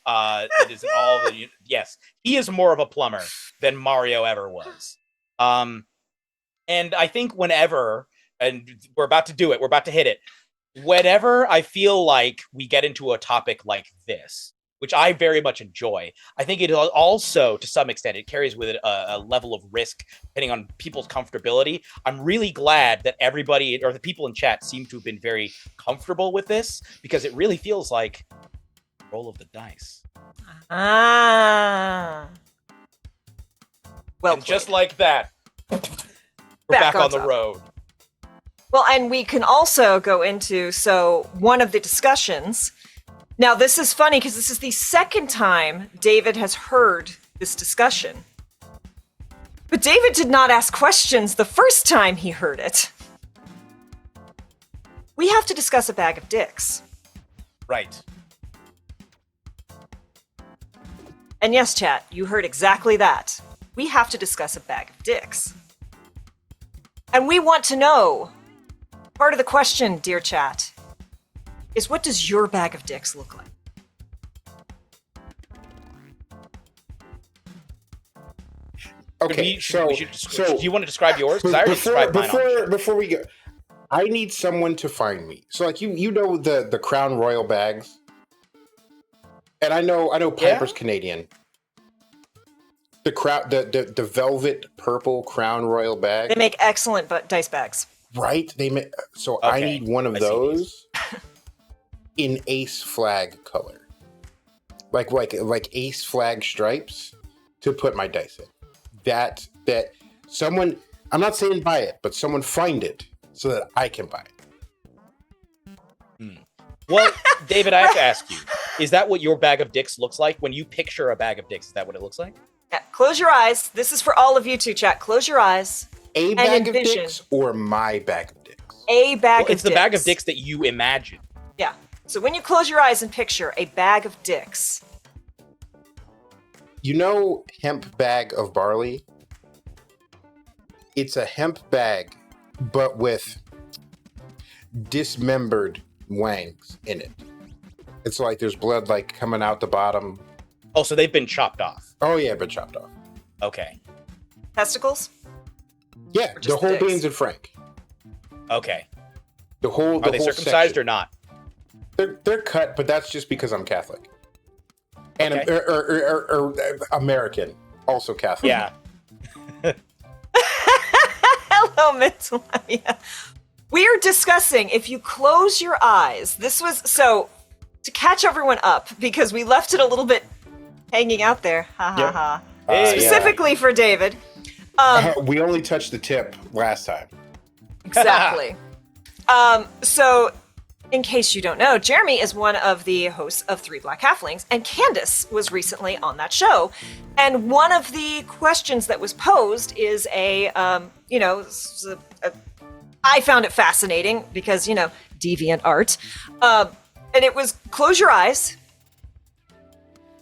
Yes, he is more of a plumber than Mario ever was. And I think whenever, and we're about to do it, we're about to hit it. Whenever I feel like we get into a topic like this, which I very much enjoy, I think it also, to some extent, it carries with it a level of risk depending on people's comfortability. I'm really glad that everybody, or the people in chat, seem to have been very comfortable with this, because it really feels like roll of the dice. Well, and just like that, we're back on the road. Well, and we can also go into, one of the discussions. Now, this is funny because this is the second time David has heard this discussion. But David did not ask questions the first time he heard it. We have to discuss a bag of dicks. Right. And yes, chat, you heard exactly that. We have to discuss a bag of dicks. And we want to know, part of the question, dear chat, is what does your bag of dicks look like? Okay, do you want to describe yours? Because I already described mine. Before we go, I need someone to find me. So, like, you know the Crown Royal bags, and I know Piper's Canadian. The velvet purple Crown Royal bag. They make excellent dice bags. Right? So okay. I need one of those in ace flag color, like ace flag stripes, to put my dice in. That someone, I'm not saying buy it, but someone find it so that I can buy it. Well, David, I have to ask you, is that what your bag of dicks looks like? When you picture a bag of dicks, is that what it looks like? Yeah, close your eyes. This is for all of you too, chat. Close your eyes. A bag of dicks or my bag of dicks? A bag of dicks. It's the bag of dicks that you imagine. Yeah. So when you close your eyes and picture a bag of dicks. You know hemp bag of barley? It's a hemp bag, but with dismembered wangs in it. It's like there's blood coming out the bottom. Oh, so they've been chopped off. Oh yeah, been chopped off. Okay. Testicles? Yeah, the whole beans and frank. Okay. The whole Are they whole circumcised section. or not? They're cut, but that's just because I'm Catholic. And Okay. or American, also Catholic. Yeah. Hello, mental. Yeah. We are discussing if you close your eyes. This was so to catch everyone up because we left it a little bit hanging out there. Ha ha Yep. ha. Hey. Specifically for David. We only touched the tip last time. Exactly. So, in case you don't know, Jeremy is one of the hosts of Three Black Halflings, and Candace was recently on that show. And one of the questions that was posed is I found it fascinating because, deviant art. And it was close your eyes,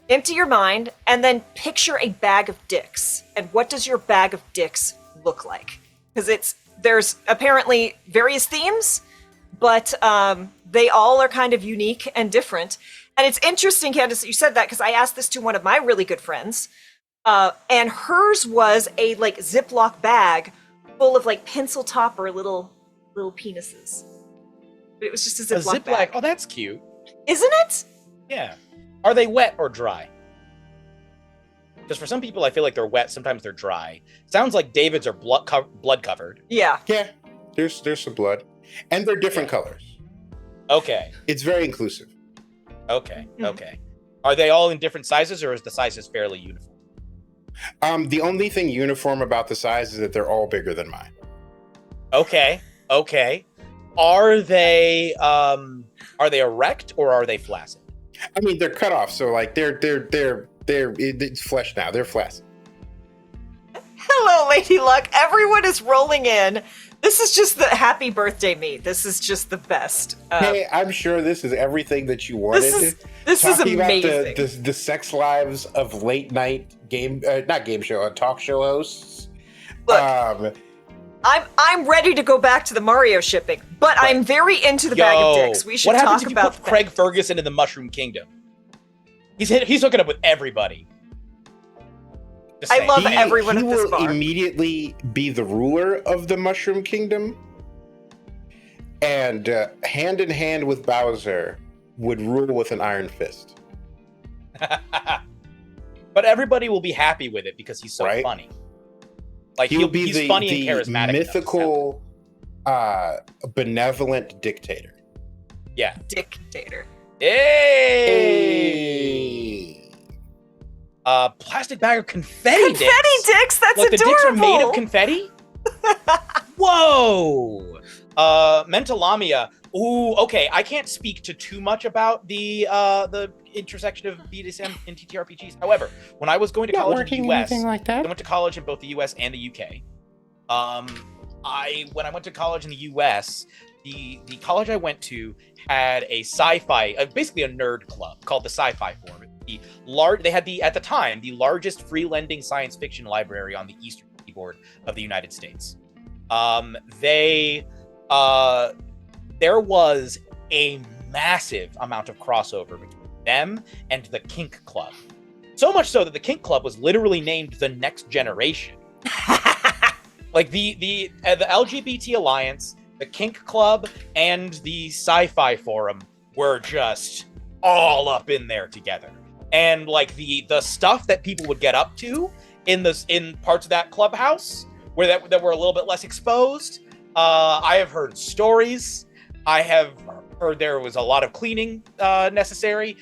empty your mind, and then picture a bag of dicks. And what does your bag of dicks look like? Because there's apparently various themes, but they all are kind of unique and different. And it's interesting, Candace, that you said that because I asked this to one of my really good friends, and hers was a Ziploc bag full of pencil topper little penises. But it was just a Ziploc bag. Oh, that's cute. Isn't it? Yeah. Are they wet or dry? Because for some people, I feel like they're wet. Sometimes they're dry. Sounds like David's are blood covered. Yeah. Yeah, there's some blood, and they're different colors. Okay. It's very inclusive. Okay. Hmm. Okay. Are they all in different sizes, or is the sizes fairly uniform? The only thing uniform about the size is that they're all bigger than mine. Okay. Okay. Are they erect or are they flaccid? I mean, they're cut off, so it's flesh now. They're flaccid. Hello, Lady Luck. Everyone is rolling in. This is just the happy birthday me. This is just the best. Hey, I'm sure this is everything that you wanted. This is Talking amazing. about the sex lives of late night talk show hosts. Look, I'm ready to go back to the Mario shipping, but Right. I'm very into the bag of dicks. We should what happens talk if you about put Craig Ferguson in the Mushroom Kingdom? He's hooking up with everybody. Just I saying. love everyone he at this will bar. immediately be the ruler of the Mushroom Kingdom, and hand in hand with Bowser would rule with an iron fist. But everybody will be happy with it because he's so Right. funny. Like He'll be he's the, funny the and charismatic. mythical, benevolent dictator. Yeah. Dictator. Hey. Plastic bag of confetti. Confetti dicks. That's Like the adorable. dicks are made of confetti. Whoa. Mentalamia. Ooh. Okay. I can't speak to too much about the intersection of BDSM and TTRPGs. However, when I was going to college in the US, like I that. went to college in both the US and the UK. When I went to college in the US, the college I went to had a sci-fi, basically a nerd club called the Sci-Fi Forum. They had at the time the largest free-lending science fiction library on the eastern seaboard of the United States. There was a massive amount of crossover between them and the Kink Club. So much so that the Kink Club was literally named the Next Generation. Like the LGBT Alliance, the Kink Club, and the Sci-Fi Forum were just all up in there together. And like the stuff that people would get up to in parts of that clubhouse where that were a little bit less exposed, I have heard stories. I have heard there was a lot of cleaning necessary.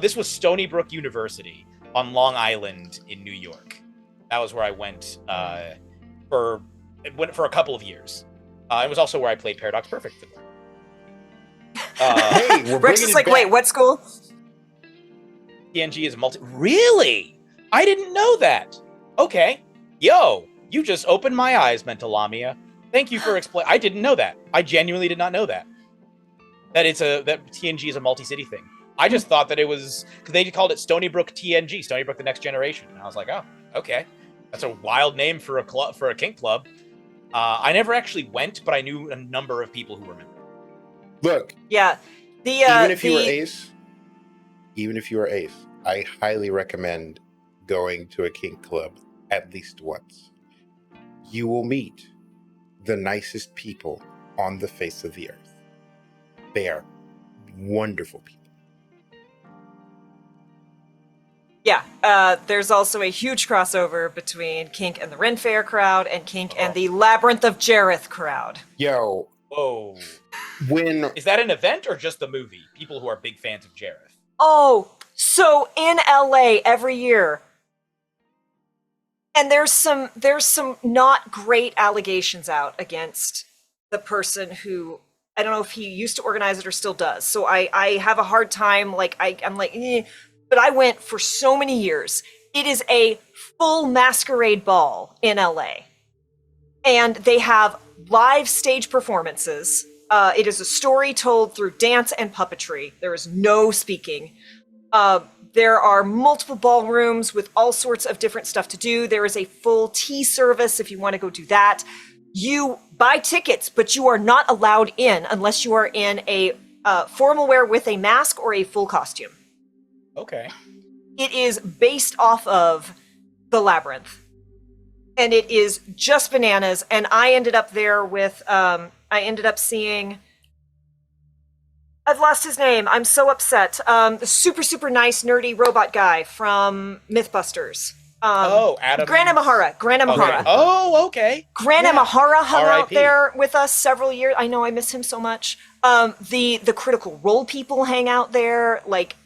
This was Stony Brook University on Long Island in New York. That was where I went for a couple of years. It was also where I played Paradox Perfect. Hey, we're Rex bringing is it like, back. wait, what school? TNG is Really? I didn't know that. Okay. Yo, you just opened my eyes, Mentalamia. Thank you for explaining. I didn't know that. I genuinely did not know that. That TNG is a multi-city thing. I just thought that it was because they called it Stony Brook TNG, Stony Brook the Next Generation. And I was like, oh, okay. That's a wild name for a club, for a kink club. I never actually went, but I knew a number of people who were members. Look, Yeah. even if you were ace, I highly recommend going to a kink club at least once. You will meet the nicest people on the face of the earth. They are wonderful people. Yeah, there's also a huge crossover between Kink and the Ren Fair crowd and Kink and the Labyrinth of Jareth crowd. Yo, Whoa. when Is that an event or just the movie? People who are big fans of Jareth. Oh, so in LA every year, and there's some not great allegations out against the person who, I don't know if he used to organize it or still does. So I have a hard time, like I'm like, but I went for so many years. It is a full masquerade ball in LA. And they have live stage performances. It is a story told through dance and puppetry. There is no speaking. There are multiple ballrooms with all sorts of different stuff to do. There is a full tea service if you want to go do that. You buy tickets, but you are not allowed in unless you are in a formal wear with a mask or a full costume. Okay. It is based off of the Labyrinth. And it is just bananas. And I ended up there with, I ended up seeing, I've lost his name. I'm so upset. The super, super nice, nerdy robot guy from Mythbusters. Adam. Gran Imahara. Okay. Oh, okay. Gran Imahara hung out R.I.P. there with us several years. I know, I miss him so much. The Critical Role people hang out there, like,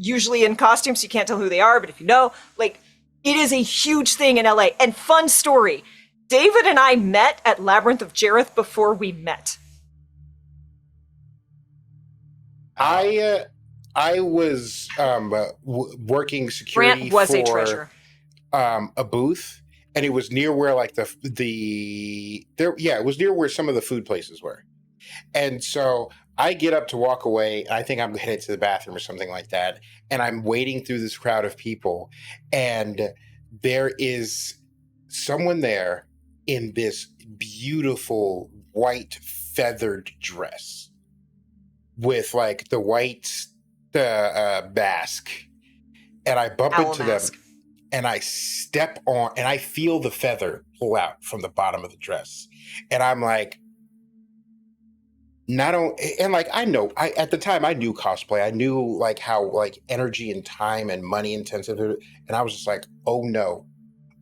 usually in costumes. You can't tell who they are, but if you know, like, it is a huge thing in LA. And fun story, David and I met at Labyrinth of Jareth before we met. I was working security Grant was for a treasure. A booth, and it was near where like it was near where some of the food places were. And so I get up to walk away, and I think I'm headed to the bathroom or something like that. And I'm wading through this crowd of people, and there is someone there in this beautiful white feathered dress with like the white mask. And I bump Owl into mask. them, and I step on, and I feel the feather pull out from the bottom of the dress. And I'm like, at the time I knew cosplay. I knew like how like energy and time and money intensive, and I was just like, oh no,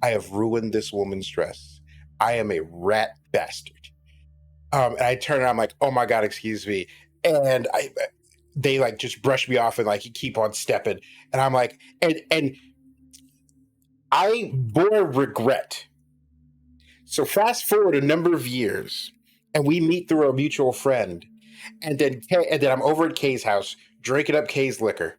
I have ruined this woman's dress. I am a rat bastard. And I turn and I'm like, oh my God, excuse me. And they like just brush me off and like keep on stepping. And I'm like, and I bore regret. So fast forward a number of years, and we meet through a mutual friend, and then I'm over at Kay's house drinking up Kay's liquor.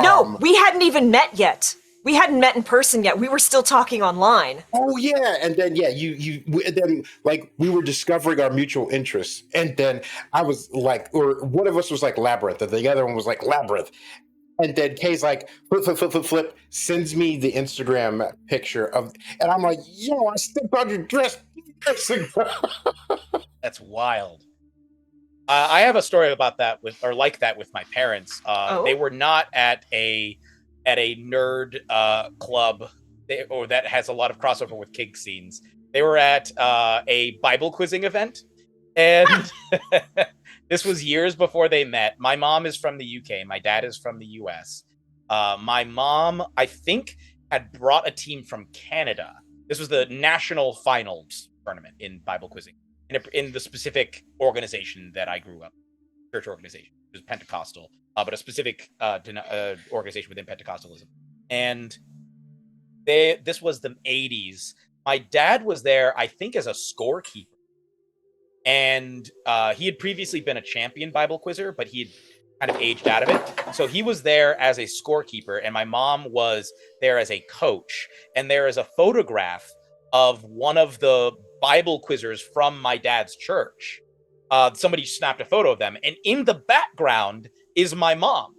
No, we hadn't even met yet. We hadn't met in person yet. We were still talking online. Oh yeah, and then then like we were discovering our mutual interests, and then I was like, or one of us was like Labyrinth, and the other one was like Labyrinth. And then Kay's like, flip, sends me the Instagram picture of, and I'm like, yo, I stepped on your dress. That's wild. I have a story about that with my parents. They were not at a nerd club that has a lot of crossover with kink scenes. They were at a Bible quizzing event, and this was years before they met. My mom is from the UK. My dad is from the US. My mom, I think, had brought a team from Canada. This was the national finals tournament in Bible quizzing in the specific organization that I grew up, church organization. It was Pentecostal, but a specific organization within Pentecostalism. And this was the 80s. My dad was there, I think, as a scorekeeper. And he had previously been a champion Bible quizzer, but he had kind of aged out of it. So he was there as a scorekeeper, and my mom was there as a coach. And there is a photograph of one of the Bible quizzers from my dad's church. Somebody snapped a photo of them, and in the background is my mom.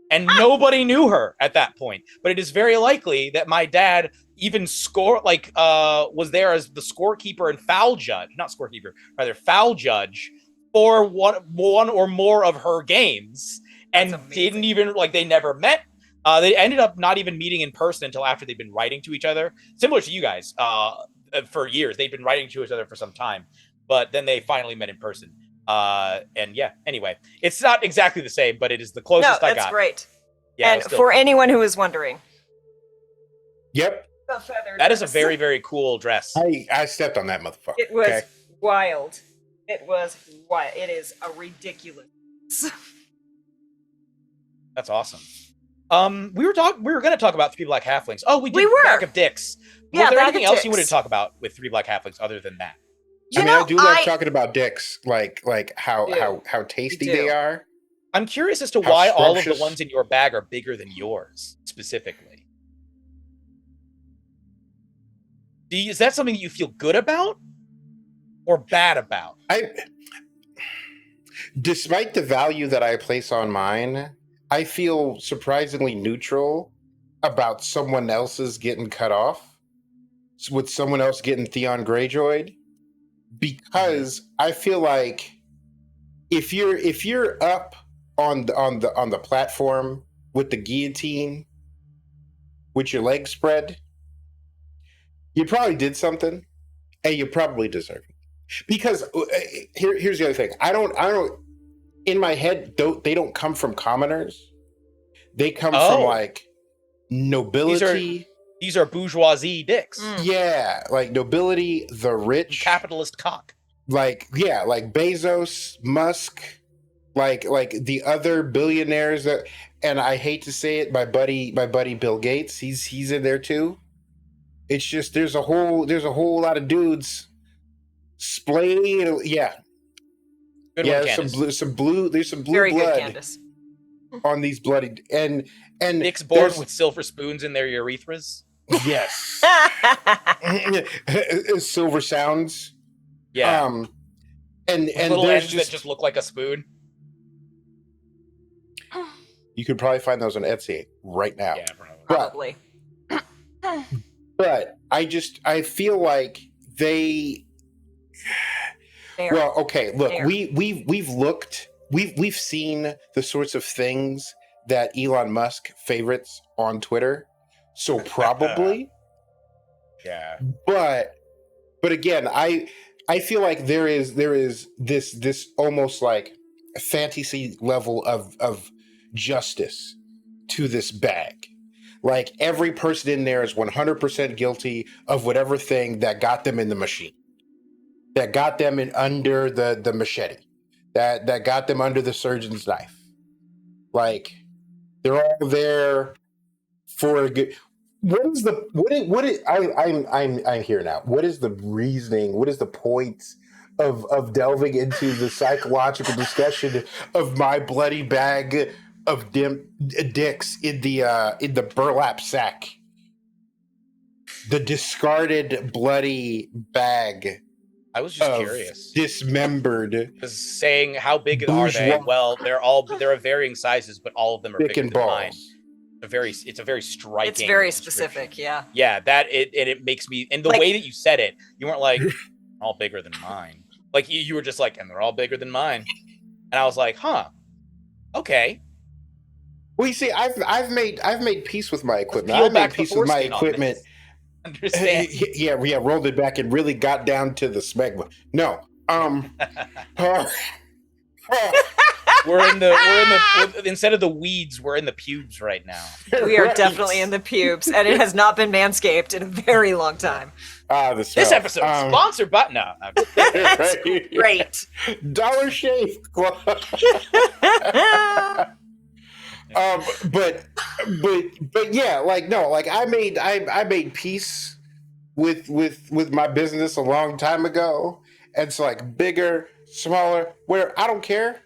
And nobody knew her at that point. But it is very likely that my dad even was there as the scorekeeper and foul judge for one or more of her games, and didn't even they never met. They ended up not even meeting in person until after they'd been writing to each other, similar to you guys. For years, they'd been writing to each other for some time, but then they finally met in person. And yeah, anyway, it's not exactly the same, but it is the No, closest I that's got. great. Yeah, And for anyone who is wondering, Yep. the feather that is a dress. very, very cool dress. I stepped on that motherfucker. It was okay? wild. It was wild. It is a ridiculous. That's awesome. We were going to talk about Three Black Halflings. Oh, we did. We were. Bag of Dicks. Yeah, Was there Bag anything of else you wanted Dicks. to talk about with Three Black Halflings other than that? I do love talking about dicks, like how do. tasty You do. they are. I'm curious as to How why all of the scrumptious. ones in your bag are bigger than yours, specifically. Is that something you feel good about or bad about? Despite the value that I place on mine, I feel surprisingly neutral about someone else's getting cut off, with someone else getting Theon Greyjoyed, because I feel like if you're up on the platform with the guillotine with your legs spread, you probably did something, and you probably deserve it. Because here's the other thing: I don't. In my head, they don't come from commoners. They come from like nobility. These are bourgeoisie dicks. Yeah, like nobility, the rich, Capitalist cock. like Bezos, Musk, like the other billionaires that. And I hate to say it, my buddy Bill Gates, he's in there too. It's just there's a whole lot of dudes splaying. Yeah, Good yeah. one, There's some blue Very good, blood Candace. on these bloody and Dicks born there's- with silver spoons in their urethras. yes, silver sounds. Yeah. And Little there's ends that just look like a spoon. you could probably find those on Etsy right now. Yeah, probably. Probably. But I feel like they. Fair. Well, okay. Look, Fair. we've seen the sorts of things that Elon Musk favorites on Twitter, so probably. Yeah. But again, I feel like there is this almost like fantasy level of justice to this bag. Like every person in there is 100% guilty of whatever thing that got them in the machine, that got them in under the machete, that got them under the surgeon's knife. Like they're all there for a good. I'm here now. What is the reasoning? What is the point of delving into the psychological discussion of my bloody bag of dicks in the burlap sack, the discarded bloody bag? I was just curious. Dismembered. Because saying how big are they? Well, they're of varying sizes, but all of them are Dick bigger and than balls. mine. It's a very striking. It's very description. specific, yeah. Yeah, it makes me, and the way that you said it, you weren't like all bigger than mine. Like you were just like, and they're all bigger than mine. And I was like, huh, okay. Well, you see, I've made peace with my equipment. Peel I've back made the peace with my foreskin on equipment. this. Understand? Yeah, rolled it back and really got down to the smegma. No, we're instead of the weeds, we're in the pubes right now. We are Right. definitely in the pubes, and it has not been manscaped in a very long time. The smell. This episode is sponsored by no. That's Right. great. Dollar Shave Club. But yeah, like no, like I made peace with my business a long time ago. And it's like bigger, smaller, where I don't care.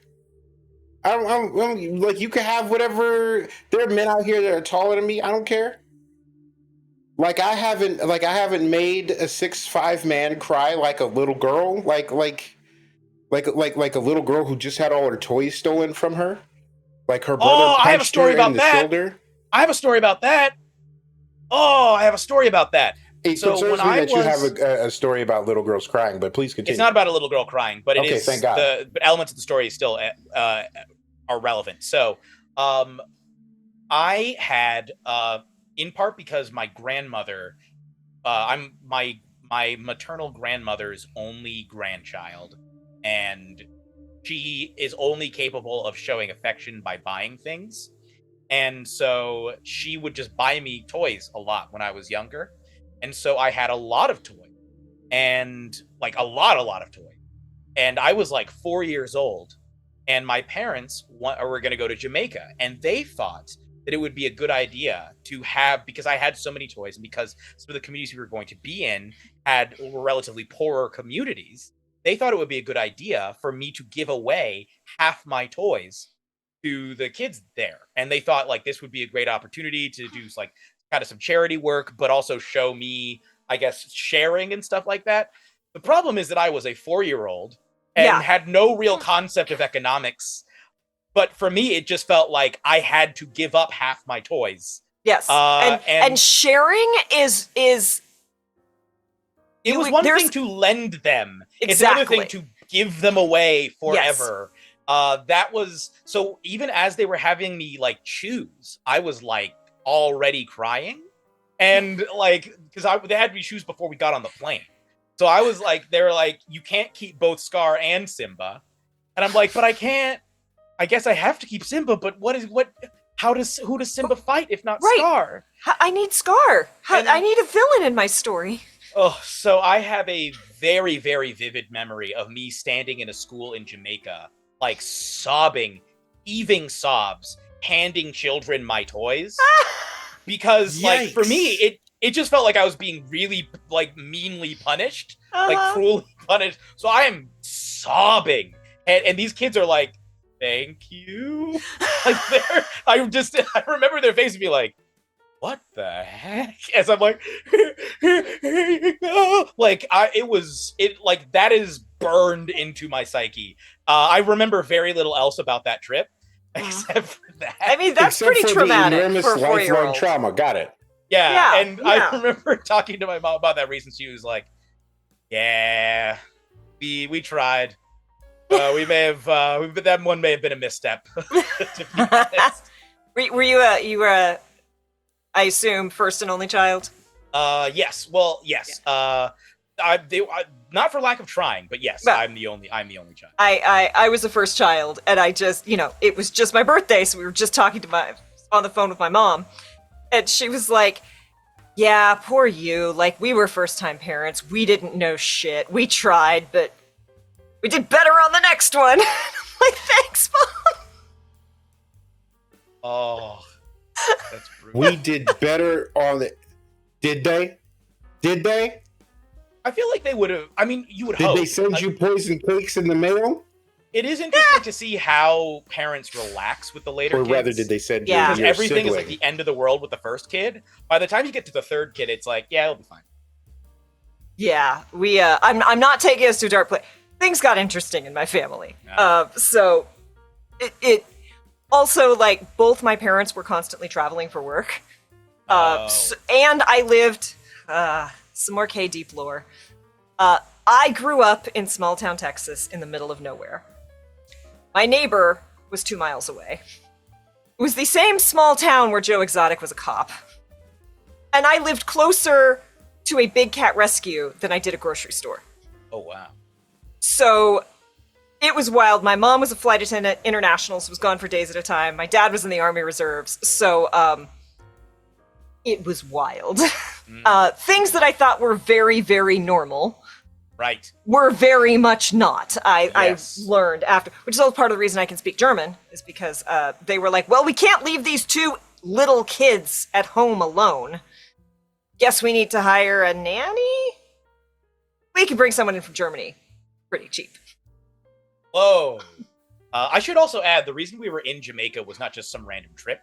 I don't like you can have whatever. There are men out here that are taller than me. I don't care. Like I haven't made a 6'5" man cry like a little girl, like a little girl who just had all her toys stolen from her. Like her brother I have a punched story her about in the that. shoulder. I have a story about that. Oh, I have a story about that. It So concerns when me I that you was- have a story about little girls crying, but please continue. It's not about a little girl crying, but it Okay, is. thank God. But elements of the story still are relevant. So, I had, in part because my grandmother, I'm my maternal grandmother's only grandchild, and she is only capable of showing affection by buying things. And so she would just buy me toys a lot when I was younger. And so I had a lot of toys, and like a lot of toys. And I was like 4 years old, and my parents were going to go to Jamaica, and they thought that it would be a good idea to have, because I had so many toys, and because some of the communities we were going to be in were relatively poorer communities, they thought it would be a good idea for me to give away half my toys to the kids there. And they thought like this would be a great opportunity to do like kind of some charity work, but also show me, I guess, sharing and stuff like that. The problem is that I was a 4-year-old and had no real concept of economics. But for me, it just felt like I had to give up half my toys. Yes. And sharing is it was one thing to lend them. It's another thing to give them away forever. That was, so even as they were having me like choose, I was like already crying. And like, because they had me choose before we got on the plane. So I was like, they were like, you can't keep both Scar and Simba. And I'm like, but I can't, I guess I have to keep Simba, but who does Simba fight if not Scar? I need Scar. I need a villain in my story. Oh, so I have a very, very vivid memory of me standing in a school in Jamaica, like sobbing, heaving sobs, handing children my toys. Because like for me, it just felt like I was being really like meanly punished, like cruelly punished. So I am sobbing, and these kids are like, "Thank you." Like I remember their faces be like, "What the heck?" As I'm like, like that is burned into my psyche. I remember very little else about that trip. Except for that. I mean, that's pretty traumatic for a 4-year-old. Trauma. Got it. Yeah. I remember talking to my mom about that reason. She was like, "Yeah, we tried. We may have. That one may have been a misstep." To be honest. Were you I assume first and only child? Yes. Well, yes. Yeah. Not for lack of trying, but yes, I'm the only child. I was the first child, and I just, it was just my birthday, so we were just talking on the phone with my mom, and she was like, "Yeah, poor you. Like, we were first-time parents. We didn't know shit. We tried, but we did better on the next one." I'm like, "Thanks, Mom." Oh, that's brutal. We did better on the. Did they? I feel like they would have. I mean, you would hope. Did they send you poison cakes in the mail? It is interesting to see how parents relax with the later kids. Or rather, did they send you Because your everything sibling? is like the end of the world with the first kid. By the time you get to the third kid, it's like, yeah, it'll be fine. Yeah, I'm not taking us to a dark place. Things got interesting in my family. So it also, like, both my parents were constantly traveling for work. And I lived, some more K-Deep lore. I grew up in small town Texas in the middle of nowhere. My neighbor was 2 miles away. It was the same small town where Joe Exotic was a cop. And I lived closer to a big cat rescue than I did a grocery store. Oh, wow. So it was wild. My mom was a flight attendant, international, so was gone for days at a time. My dad was in the Army Reserves, so it was wild. Things that I thought were very, very normal were very much not. I learned after, which is all part of the reason I can speak German, is because they were like, well, we can't leave these 2 little kids at home alone. Guess we need to hire a nanny? We could bring someone in from Germany pretty cheap. Whoa. I should also add, the reason we were in Jamaica was not just some random trip.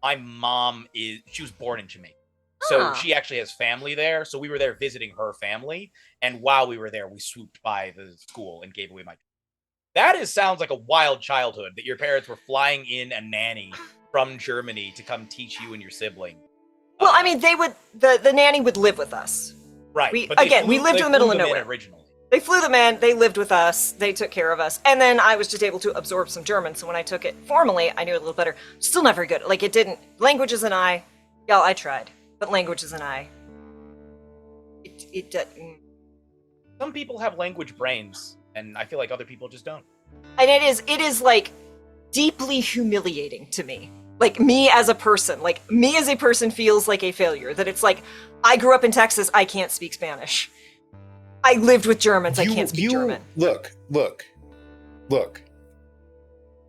My mom she was born in Jamaica. So she actually has family there. So we were there visiting her family. And while we were there, we swooped by the school and gave away my. That sounds like a wild childhood, that your parents were flying in a nanny from Germany to come teach you and your sibling. Well, I mean, the nanny would live with us. Right. We lived in the middle of nowhere. Originally. They flew them in, they lived with us, they took care of us, and then I was just able to absorb some German, so when I took it formally, I knew it a little better. Still not very good. Like, it didn't. Languages and I, y'all, I tried. But languages and I, it didn't. Some people have language brains, and I feel like other people just don't. And it is like deeply humiliating to me. Like me as a person, feels like a failure. That it's like, I grew up in Texas, I can't speak Spanish. I lived with Germans, I can't speak German. Look.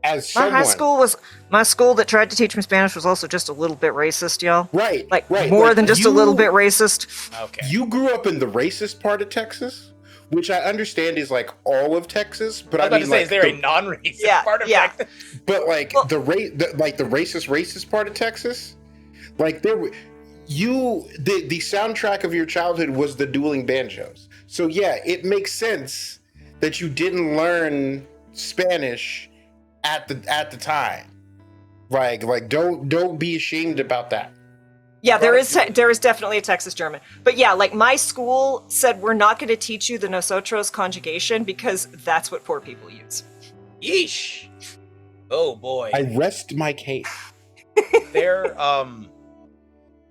As My someone, my school that tried to teach me Spanish was also just a little bit racist, y'all. right, Like right, more like, than just a little bit racist. Okay. You grew up in the racist part of Texas, which I understand is like all of Texas, but I was about to say, is there a non-racist part of Texas? But like the racist part of Texas, like the soundtrack of your childhood was the dueling banjos. So yeah, it makes sense that you didn't learn Spanish at the time. Like don't be ashamed about that. Yeah, there is definitely a Texas German. But yeah, like my school said, we're not going to teach you the nosotros conjugation because that's what poor people use. Yeesh. Oh boy. I rest my case. There,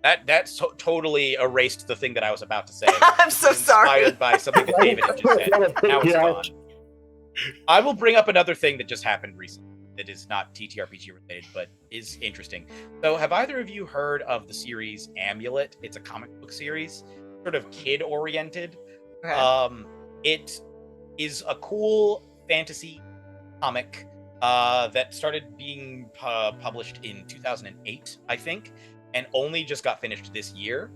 that totally erased the thing that I was about to say. I'm so sorry. Inspired by something that David had just said. Now it's gone. I will bring up another thing that just happened recently that is not TTRPG related, but is interesting. So have either of you heard of the series Amulet? It's a comic book series, sort of kid-oriented. Okay. It is a cool fantasy comic that started being published in 2008, I think, and only just got finished this year.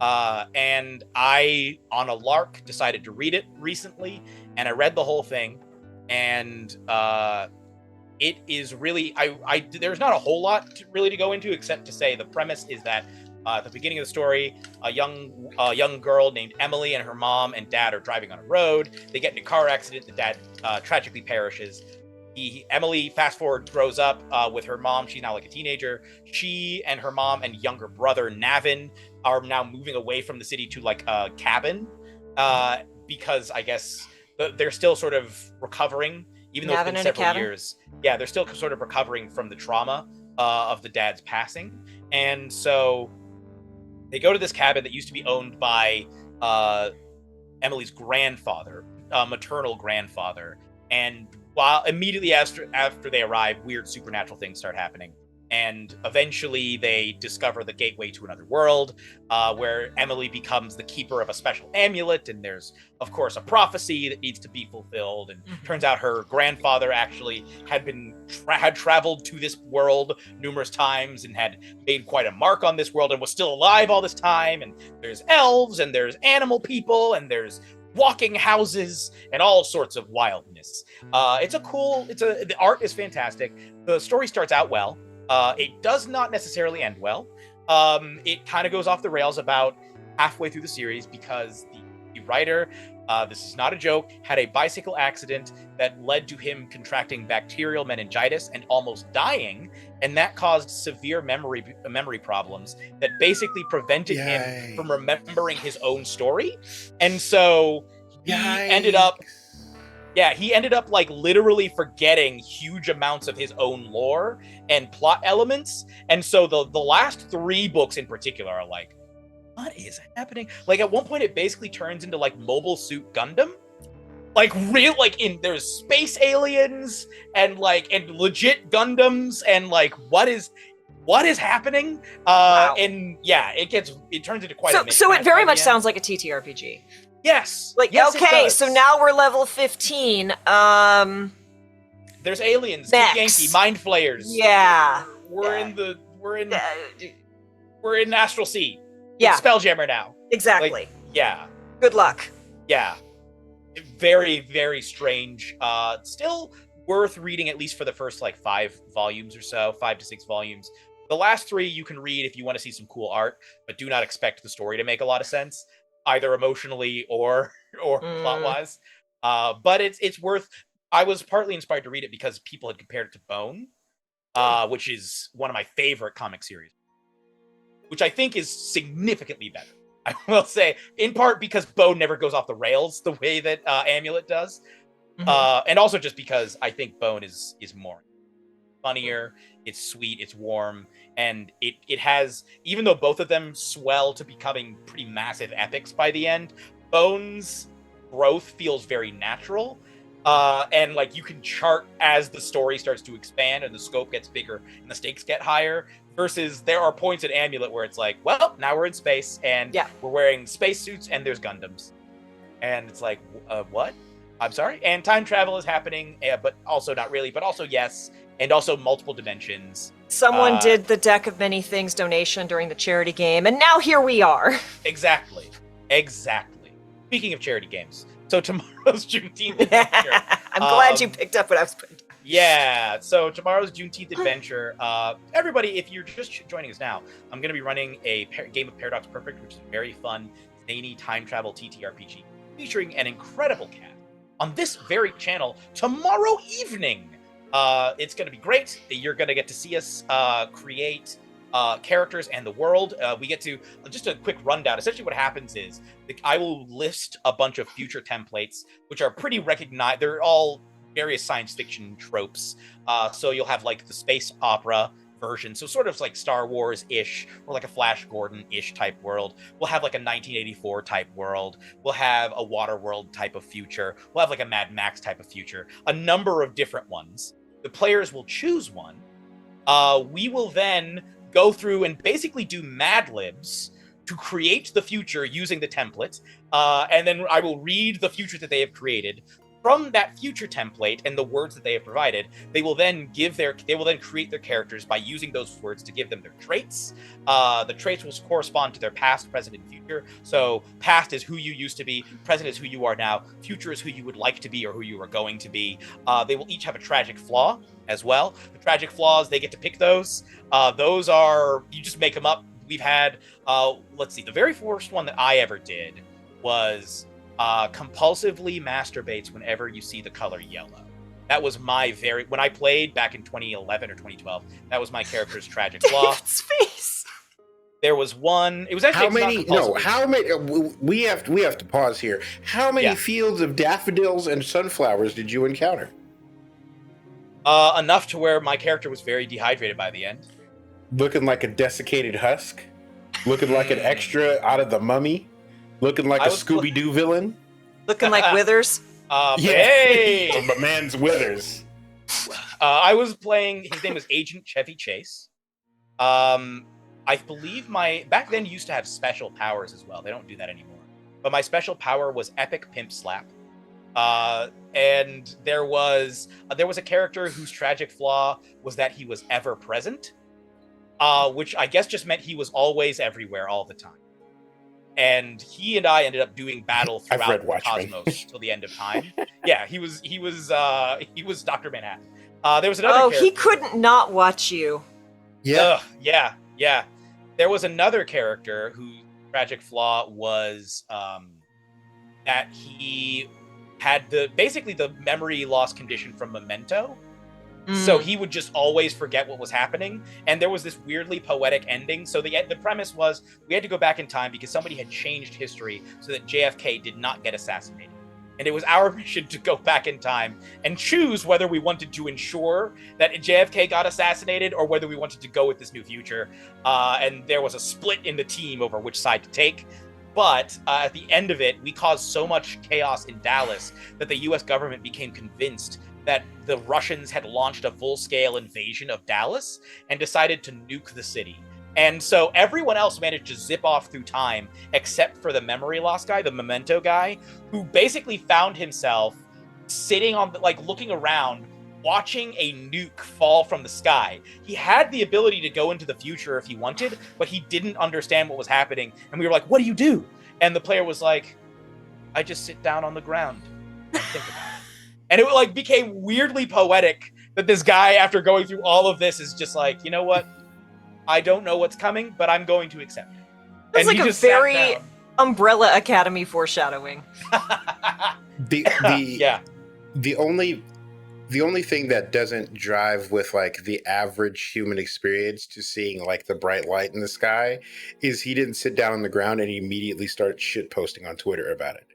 And I, on a lark, decided to read it recently, and I read the whole thing, and it is really, there's not a whole lot to go into, except to say the premise is that at the beginning of the story, a young girl named Emily and her mom and dad are driving on a road. They get in a car accident. The dad tragically perishes. Emily, fast forward, grows up with her mom. She's now like a teenager. She and her mom and younger brother, Navin, are now moving away from the city to like a cabin because I guess they're still sort of recovering, even though it's been several years. Yeah, they're still sort of recovering from the trauma of the dad's passing. And so they go to this cabin that used to be owned by Emily's grandfather, maternal grandfather. And while immediately after they arrive, weird supernatural things start happening. And eventually they discover the gateway to another world, where Emily becomes the keeper of a special amulet. And there's, of course, a prophecy that needs to be fulfilled. And turns out her grandfather actually had traveled to this world numerous times and had made quite a mark on this world and was still alive all this time. And there's elves and there's animal people and there's walking houses and all sorts of wildness. The art is fantastic. The story starts out well. It does not necessarily end well. It kind of goes off the rails about halfway through the series because the writer, this is not a joke, had a bicycle accident that led to him contracting bacterial meningitis and almost dying, and that caused severe memory problems that basically prevented him from remembering his own story. And so he ended up like literally forgetting huge amounts of his own lore and plot elements. And so the last 3 books in particular are like, what is happening? Like at one point it basically turns into like Mobile Suit Gundam. Like there's space aliens and legit Gundams and like what is happening? Wow. And yeah, it turns into quite a so it very much sounds like a TTRPG. Yes. Like, yes, okay, so now we're level 15. There's aliens, Next. Yankee, mind flayers. Yeah. We're in Astral Sea. Yeah. It's Spelljammer now. Exactly. Like, yeah. Good luck. Yeah. Very, very strange. Still worth reading at least for the first like 5 volumes or so, 5 to 6 volumes. The last 3 you can read if you want to see some cool art, but do not expect the story to make a lot of sense, either emotionally or plot-wise. But it's worth. I was partly inspired to read it because people had compared it to Bone, which is one of my favorite comic series, which I think is significantly better. I will say, in part because Bone never goes off the rails the way that Amulet does, and also just because I think Bone is more funnier, it's sweet, it's warm, and it has, even though both of them swell to becoming pretty massive epics by the end, Bone's growth feels very natural, And like you can chart as the story starts to expand and the scope gets bigger and the stakes get higher. Versus there are points at Amulet where it's like, well, now we're in space and we're wearing spacesuits and there's Gundams, and it's like, what? I'm sorry. And time travel is happening, but also not really, but also yes, and also multiple dimensions. Someone did the Deck of Many Things donation during the charity game, and now here we are. Exactly. Speaking of charity games, so tomorrow's Juneteenth adventure. I'm glad you picked up what I was putting down. Yeah, so tomorrow's Juneteenth adventure. Everybody, if you're just joining us now, I'm going to be running a game of Paradox Perfect, which is a very fun, zany time travel TTRPG featuring an incredible cast on this very channel tomorrow evening. It's going to be great. You're going to get to see us create characters and the world. We get to, just a quick rundown. Essentially what happens is I will list a bunch of future templates, which are pretty recognized. They're all various science fiction tropes. So you'll have like the space opera version, so sort of like Star Wars-ish, or like a Flash Gordon-ish type world. We'll have like a 1984 type world. We'll have a Water World type of future. We'll have like a Mad Max type of future. A number of different ones. The players will choose one. We will then go through and basically do Mad Libs to create the future using the template. And then I will read the future that they have created. From that future template and the words that they have provided, they will then create their characters by using those words to give them their traits. The traits will correspond to their past, present, and future. So past is who you used to be, present is who you are now, future is who you would like to be or who you are going to be. They will each have a tragic flaw as well. The tragic flaws, they get to pick those. Those are, you just make them up. We've had, let's see, the very first one that I ever did was compulsively masturbates whenever you see the color yellow. That was my when I played back in 2011 or 2012, that was my character's tragic flaw. David's face. There was one, it was actually how many we have to pause here. How many fields of daffodils and sunflowers did you encounter? Enough to where my character was very dehydrated by the end. Looking like a desiccated husk? Looking like an extra out of The Mummy? Looking like a Scooby-Doo villain? Looking like Withers? Hey! My man's Withers. I was playing, his name was Agent Chevy Chase. I believe back then used to have special powers as well. They don't do that anymore. But my special power was Epic Pimp Slap. And there was a character whose tragic flaw was that he was ever present. Which I guess just meant he was always everywhere all the time. And he and I ended up doing battle throughout the cosmos till the end of time. Yeah, he was Dr. Manhattan. There was another character. He couldn't not watch you. Yeah. Yeah. There was another character whose tragic flaw was that he had basically the memory loss condition from Memento. So he would just always forget what was happening. And there was this weirdly poetic ending. So the premise was we had to go back in time because somebody had changed history so that JFK did not get assassinated. And it was our mission to go back in time and choose whether we wanted to ensure that JFK got assassinated or whether we wanted to go with this new future. And there was a split in the team over which side to take. But at the end of it, we caused so much chaos in Dallas that the US government became convinced that the Russians had launched a full-scale invasion of Dallas and decided to nuke the city. And so everyone else managed to zip off through time except for the memory loss guy, the Memento guy, who basically found himself sitting on, looking around, watching a nuke fall from the sky. He had the ability to go into the future if he wanted, but he didn't understand what was happening. And we were like, what do you do? And the player was like, I just sit down on the ground and think about it. And it became weirdly poetic that this guy, after going through all of this, is just like, you know what? I don't know what's coming, but I'm going to accept it. That's like a very Umbrella Academy foreshadowing. The only thing that doesn't drive with the average human experience to seeing the bright light in the sky is he didn't sit down on the ground and he immediately started shit posting on Twitter about it.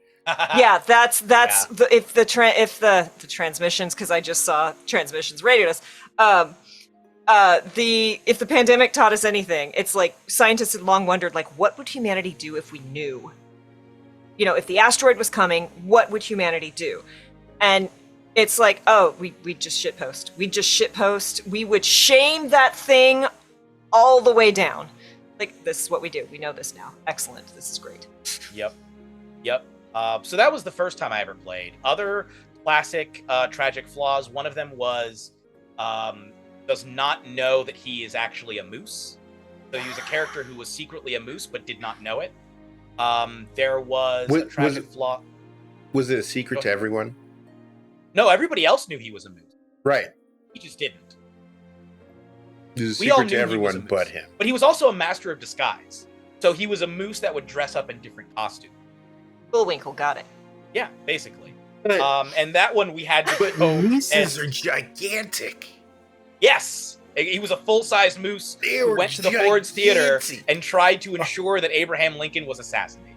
Yeah, that's if the transmissions, because I just saw transmissions radioed us. If the pandemic taught us anything, it's scientists had long wondered what would humanity do if we knew? If the asteroid was coming, what would humanity do? And it's like, oh, we just shitpost. We just shitpost. We would shame that thing all the way down. Like, this is what we do. We know this now. Excellent. This is great. Yep. So that was the first time I ever played. Other classic tragic flaws. One of them was does not know that he is actually a moose. So he was a character who was secretly a moose but did not know it. There was a tragic flaw. Was it a secret to everyone? No, everybody else knew he was a moose. Right. He just didn't. It was a We all secret knew to he was a everyone moose. but him. But he was also a master of disguise. So he was a moose that would dress up in different costumes. Bullwinkle, got it. Yeah, basically. But, And that one we had to but go mooses and- are gigantic. Yes! He was a full-size moose They who were went to the Ford's Theater gigantic. and tried to ensure that Abraham Lincoln was assassinated.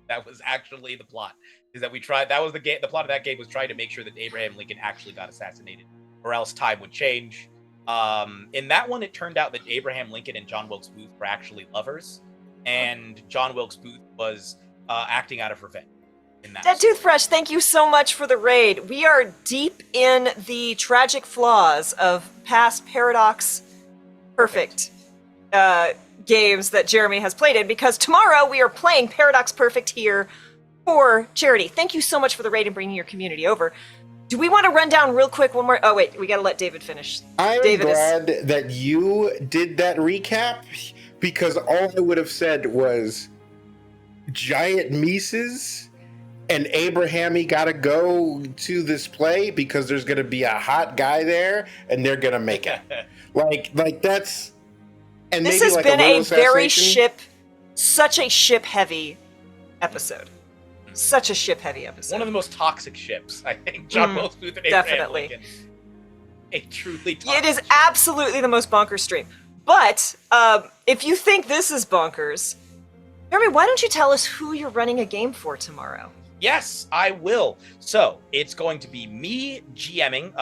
That was actually the plot. Is that we tried? That was the game. The plot of that game was trying to make sure that Abraham Lincoln actually got assassinated, or else time would change. In that one, it turned out that Abraham Lincoln and John Wilkes Booth were actually lovers, and John Wilkes Booth was acting out of revenge. In that Dead story. Toothbrush, thank you so much for the raid. We are deep in the tragic flaws of past Paradox Perfect games that Jeremy has played in, because tomorrow we are playing Paradox Perfect here for charity. Thank you so much for the raid and bringing your community over. Do we want to run down real quick one more? Oh, wait, we got to let David finish. I'm David glad that you did that recap, because all I would have said was giant Mises and Abraham gotta go to this play because there's gonna be a hot guy there and they're gonna make it. like that's and This maybe has like been a, a very assassination. such a ship-heavy episode. Such a ship-heavy episode. One of the most toxic ships, I think. John Wilkes Booth and Abraham definitely. Lincoln. A truly toxic It is ship. absolutely the most bonkers stream. But if you think this is bonkers, Jeremy, why don't you tell us who you're running a game for tomorrow? Yes, I will. So it's going to be me GMing.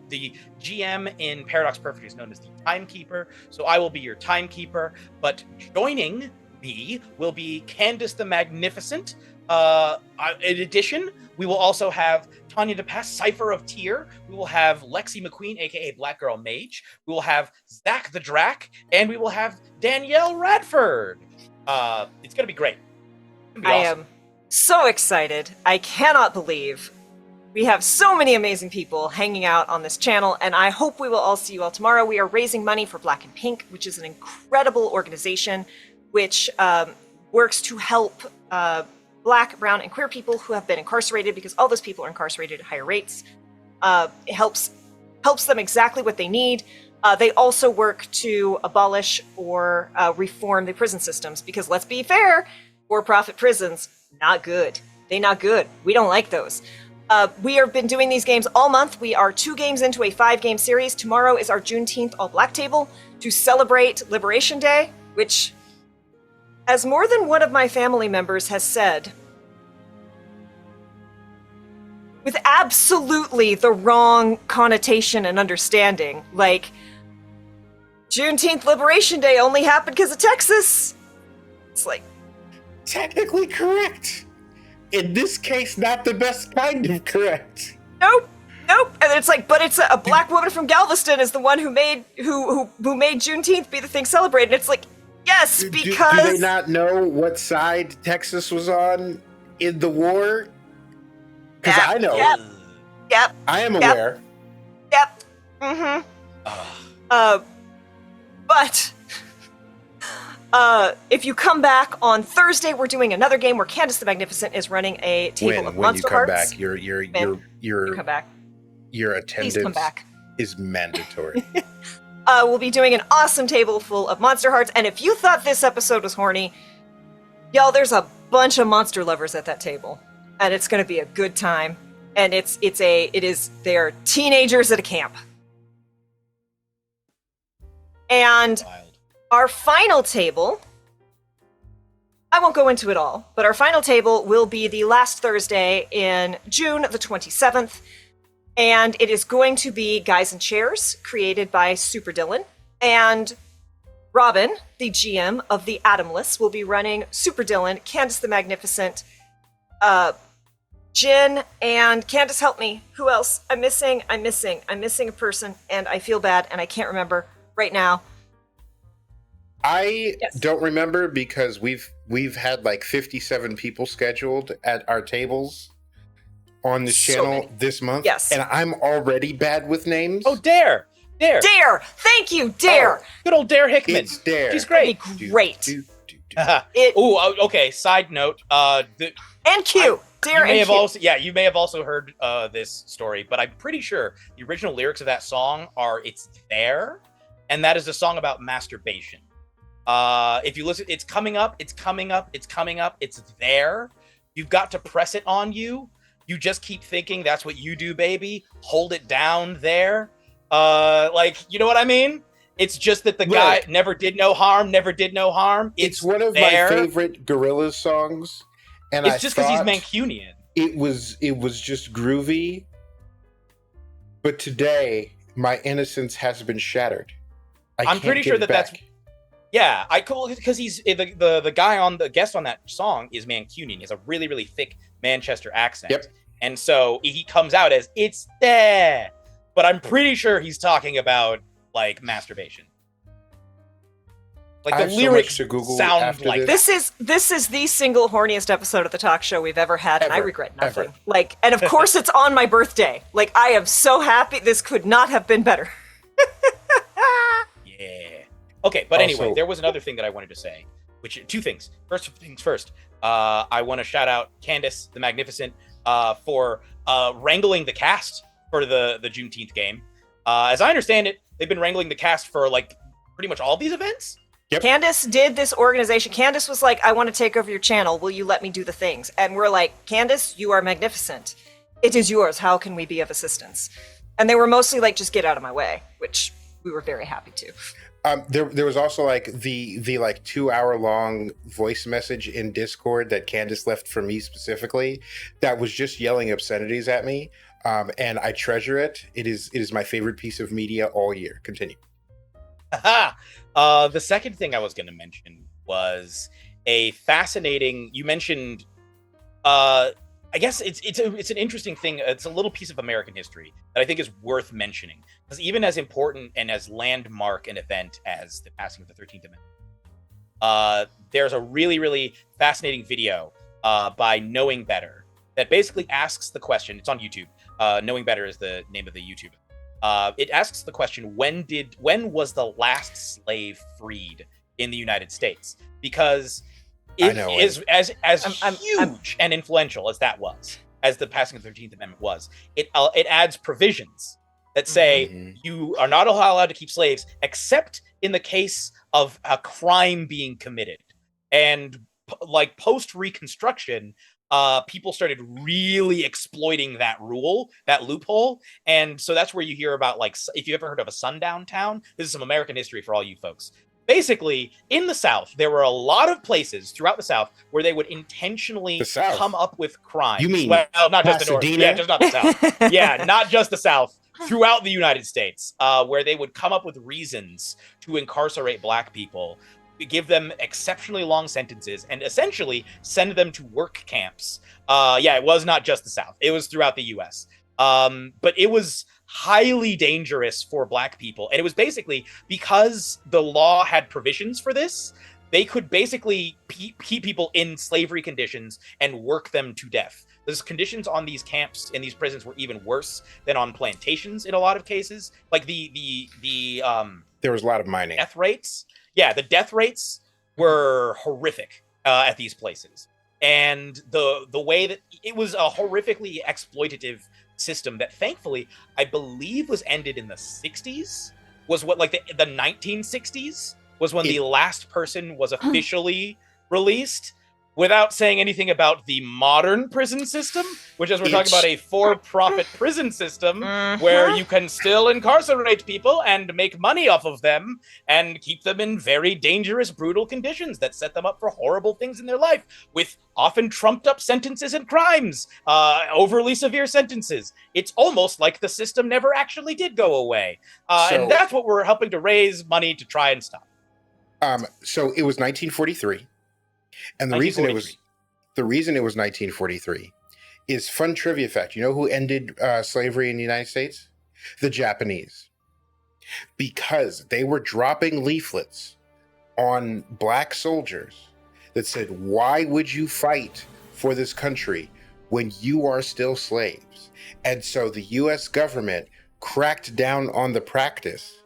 The GM in Paradox Perfect is known as the Timekeeper. So I will be your Timekeeper. But joining me will be Candace the Magnificent. In addition, we will also have Tanya DePass, Cipher of Tyr. We will have Lexi McQueen, aka Black Girl Mage. We will have Zach the Drac, and we will have Danielle Radford. It's gonna be great. It's gonna be awesome. am so excited. I cannot believe we have so many amazing people hanging out on this channel, and I hope we will all see you all tomorrow. We are raising money for Black and Pink, which is an incredible organization which works to help Black, brown, and queer people who have been incarcerated, because all those people are incarcerated at higher rates. It helps them exactly what they need. They also work to abolish or reform the prison systems, because let's be fair, for-profit prisons, not good. They not good. We don't like those. We have been doing these games all month. We are 2 games into a 5-game series. Tomorrow is our Juneteenth All Black table to celebrate Liberation Day, which, as more than one of my family members has said, with absolutely the wrong connotation and understanding, like, Juneteenth Liberation Day only happened because of Texas. It's like, Technically correct. In this case, not the best kind of correct. nope. And it's like, but it's a black woman from Galveston is the one who made Juneteenth be the thing celebrated. It's like, yes, because Do they not know what side Texas was on in the war? Because I know. Yep. I am aware. Yep. Mm-hmm. But if you come back on Thursday, we're doing another game where Candace the Magnificent is running a table of When you Monster come Hearts. back, You come back. your Please attendance come back. is mandatory. We'll be doing an awesome table full of Monster Hearts, and if you thought this episode was horny, y'all, there's a bunch of monster lovers at that table, and it's going to be a good time. And they are teenagers at a camp. And Wild. our final table, I won't go into it all, but our final table will be the last Thursday in June the 27th. And it is going to be Guys and Chairs, created by Super Dylan. And Robin, the GM of the Atomless, will be running Super Dylan, Candace the Magnificent, Jen, and Candace, help me. Who else? I'm missing a person, and I feel bad, and I can't remember right now. I Yes. don't remember because we've had like 57 people scheduled at our tables on this So channel many. this month. Yes. And I'm already bad with names. Oh, Dare. Dare! Thank you, Dare! Good old Dare Hickman. It's Dare. She's great. That'd be great. Do. Okay. Side note. And Q. Dare You may and have Q. you may have also heard this story, but I'm pretty sure the original lyrics of that song are "It's There," and that is a song about masturbation. If you listen, it's coming up, it's coming up, it's coming up, it's there. You've got to press it on you. You just keep thinking that's what you do, baby. Hold it down there. You know what I mean? It's just that the guy never did no harm. It's one of there. my favorite Gorillaz songs. And It's just because he's Mancunian. It was just groovy. But today, my innocence has been shattered. I'm pretty sure that's yeah. Because he's the guy on the guest on that song is Mancunian. He has a really really thick Manchester accent. Yep. And so he comes out as "It's there," but I'm pretty sure he's talking about like masturbation. Like I the have so lyrics much to Google sound after like this. This is the single horniest episode of the talk show we've ever had, and I Ever. regret nothing. Ever. Like, and of course it's on my birthday. Like, I am so happy. This could not have been better. Yeah. Okay, but anyway, Also- there was another thing that I wanted to say, which two things. First things first. I want to shout out Candace the Magnificent for wrangling the cast for the Juneteenth game. As I understand it, they've been wrangling the cast for like pretty much all these events. Yep. Candace did this organization. Candace was like, I want to take over your channel. Will you let me do the things? And we're like, Candace, you are magnificent. It is yours. How can we be of assistance? And they were mostly like, just get out of my way, which we were very happy to. There was also like the like 2-hour long voice message in Discord that Candace left for me specifically that was just yelling obscenities at me. And I treasure it. It is my favorite piece of media all year. Continue. The second thing I was going to mention was a fascinating. You mentioned, I guess it's an interesting thing. It's a little piece of American history that I think is worth mentioning because even as important and as landmark an event as the passing of the 13th Amendment, there's a really really fascinating video by Knowing Better that basically asks the question. It's on YouTube. Knowing Better is the name of the YouTube. It asks the question: when was the last slave freed in the United States? Because as huge and influential as that was, as the passing of the 13th Amendment was, it adds provisions that say you are not allowed to keep slaves except in the case of a crime being committed. And like post Reconstruction, people started really exploiting that loophole. And so that's where you hear about, like, if you ever heard of a sundown town, this is some American history for all you folks. Basically, in the South, there were a lot of places throughout the South where they would intentionally come up with crimes. You mean not just the North. Pasadena? Yeah, just not the South. Yeah, not just the South. Throughout the United States, where they would come up with reasons to incarcerate Black people, give them exceptionally long sentences, and essentially send them to work camps. It was not just the South. It was throughout the U.S. But it was highly dangerous for Black people. And it was basically because the law had provisions for this, they could basically keep people in slavery conditions and work them to death. The conditions on these camps and these prisons were even worse than on plantations in a lot of cases. Like there was a lot of mining. Death rates. Yeah, the death rates were horrific at these places. And the way that it was a horrifically exploitative system that thankfully I believe was ended in the 60s, was what, like the 1960s was when the last person was officially released, without saying anything about the modern prison system, which is we're talking about a for-profit prison system where you can still incarcerate people and make money off of them and keep them in very dangerous, brutal conditions that set them up for horrible things in their life, with often trumped up sentences and crimes, overly severe sentences. It's almost like the system never actually did go away. And that's what we're helping to raise money to try and stop. So it was 1943. And the reason it was 1943 is fun trivia fact. You know who ended slavery in the United States? The Japanese. Because they were dropping leaflets on black soldiers that said, why would you fight for this country when you are still slaves? And so the US government cracked down on the practice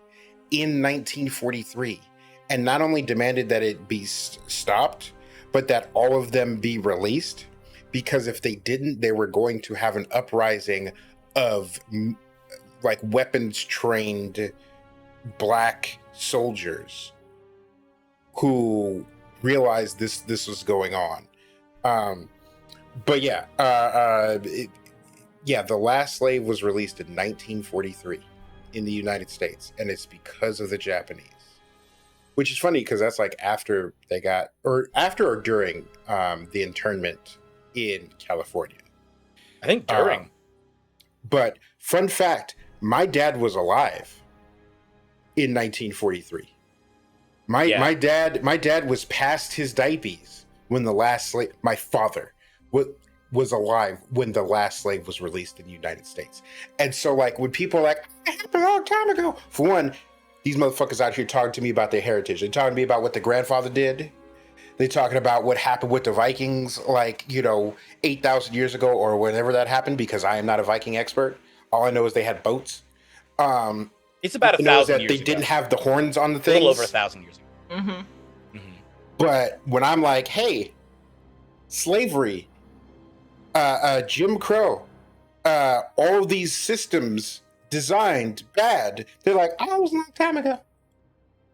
in 1943 and not only demanded that it be stopped, but that all of them be released, because if they didn't, they were going to have an uprising of like weapons trained black soldiers who realized this was going on. But yeah, the last slave was released in 1943 in the United States, and it's because of the Japanese. Which is funny because that's like after or during the internment in California. I think during. But fun fact, my dad was alive in 1943. My dad was past his diapers when the last slave. My father was alive when the last slave was released in the United States. And so, like, when people are like, it happened a long time ago. For one, these motherfuckers out here talking to me about their heritage. They're talking to me about what their grandfather did. They're talking about what happened with the Vikings, 8,000 years ago or whenever that happened, because I am not a Viking expert. All I know is they had boats. It's about 1,000 years ago. They didn't have the horns on the things. A little over 1,000 years ago. Mm-hmm. Mm-hmm. But when I'm like, hey, slavery, Jim Crow, all these systems designed bad, they're like, oh, it was a long time ago.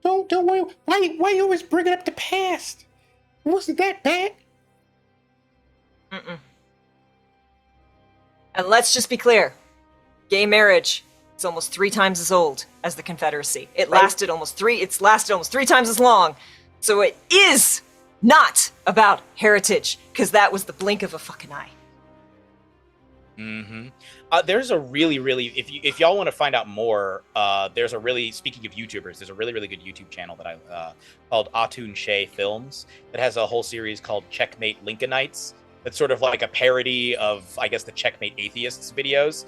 Don't worry. Why you always bringing up the past? It wasn't that bad. Mm-mm. And let's just be clear. Gay marriage is almost 3 times as old as the Confederacy. It lasted almost 3 times as long. So it is not about heritage, because that was the blink of a fucking eye. Mm-hmm. There's a really, if y'all want to find out more, speaking of YouTubers, there's a really good YouTube channel that I called Atun Shea Films that has a whole series called Checkmate Lincolnites. That's sort of like a parody of, I guess, the Checkmate Atheists videos.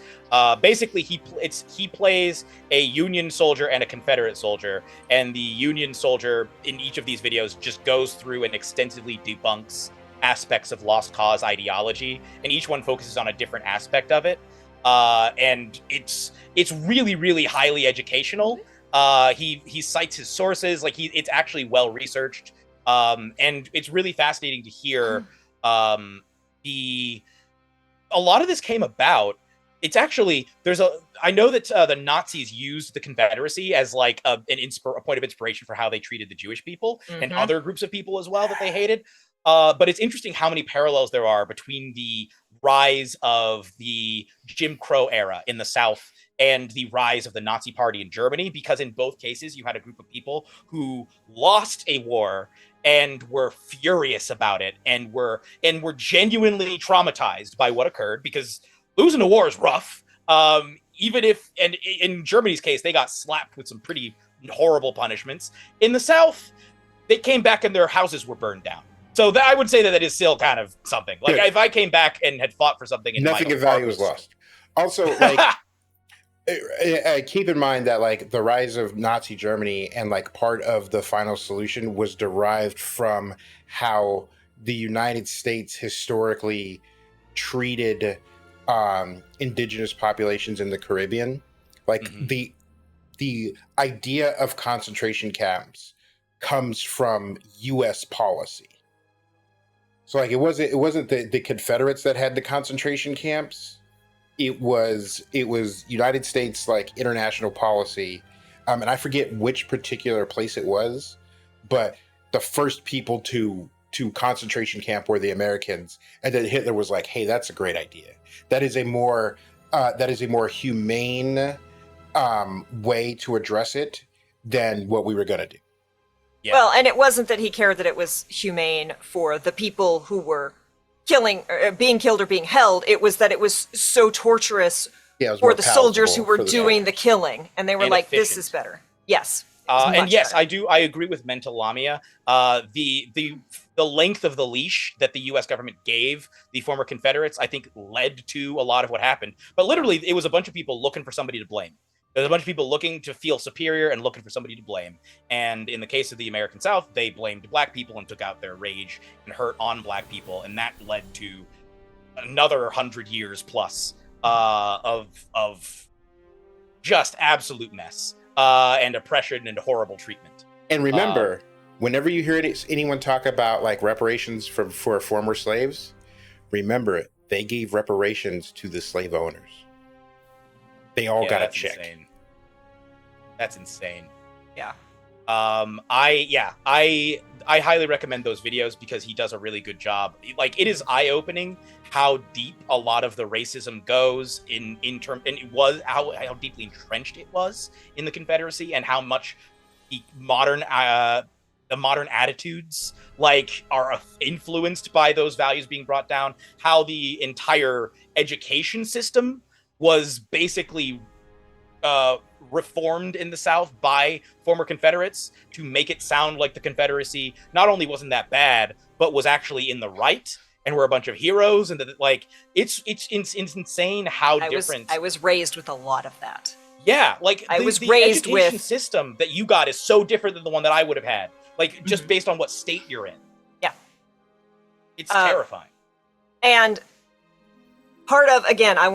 Basically, he plays a Union soldier and a Confederate soldier, and the Union soldier in each of these videos just goes through and extensively debunks aspects of lost cause ideology, and each one focuses on a different aspect of it. And it's really highly educational. He cites his sources, it's actually well researched, and it's really fascinating to hear. A lot of this came about. It's actually I know that the Nazis used the Confederacy as like a point of inspiration for how they treated the Jewish people and other groups of people as well that they hated. But it's interesting how many parallels there are between the rise of the Jim Crow era in the South and the rise of the Nazi Party in Germany, because in both cases you had a group of people who lost a war and were furious about it and were genuinely traumatized by what occurred, because losing a war is rough. Even if, and in Germany's case, they got slapped with some pretty horrible punishments. In the South, they came back and their houses were burned down. So I would say that is still kind of something. Like, if I came back and had fought for something, and nothing of value was lost. Also, like, keep in mind that like the rise of Nazi Germany and like part of the final solution was derived from how the United States historically treated indigenous populations in the Caribbean. Like the idea of concentration camps comes from U.S. policy. So like it wasn't the Confederates that had the concentration camps. It was United States like international policy, and I forget which particular place it was, but the first people to concentration camp were the Americans, and then Hitler was like, "Hey, that's a great idea. That is a more humane way to address it than what we were gonna do." Yeah. Well, and it wasn't that he cared that it was humane for the people who were being killed or being held. It was that it was so torturous for the soldiers who were doing the killing, and they were like, "This is better." Yes, And yes, better. I agree with Mental Lamia. The length of the leash that the U.S. government gave the former Confederates, I think, led to a lot of what happened. But literally, it was a bunch of people looking for somebody to blame. There's a bunch of people looking to feel superior and looking for somebody to blame. And in the case of the American South, they blamed black people and took out their rage and hurt on black people, and that led to another 100 years plus of just absolute mess and oppression and horrible treatment. And remember, whenever you hear anyone talk about like reparations for former slaves, remember they gave reparations to the slave owners. They all got a check. Insane. That's insane. Yeah. I highly recommend those videos because he does a really good job. Like, it is eye-opening how deep a lot of the racism goes in term, and it was how deeply entrenched it was in the Confederacy, and how much the modern attitudes like are influenced by those values being brought down. How the entire education system was basically reformed in the South by former Confederates to make it sound like the Confederacy not only wasn't that bad, but was actually in the right and were a bunch of heroes. And that, like, it's insane how different. I was raised with a lot of that. Yeah, like I was the raised education with system that you got is so different than the one that I would have had. Like, just based on what state you're in. Yeah, it's terrifying. And part of, again, I'm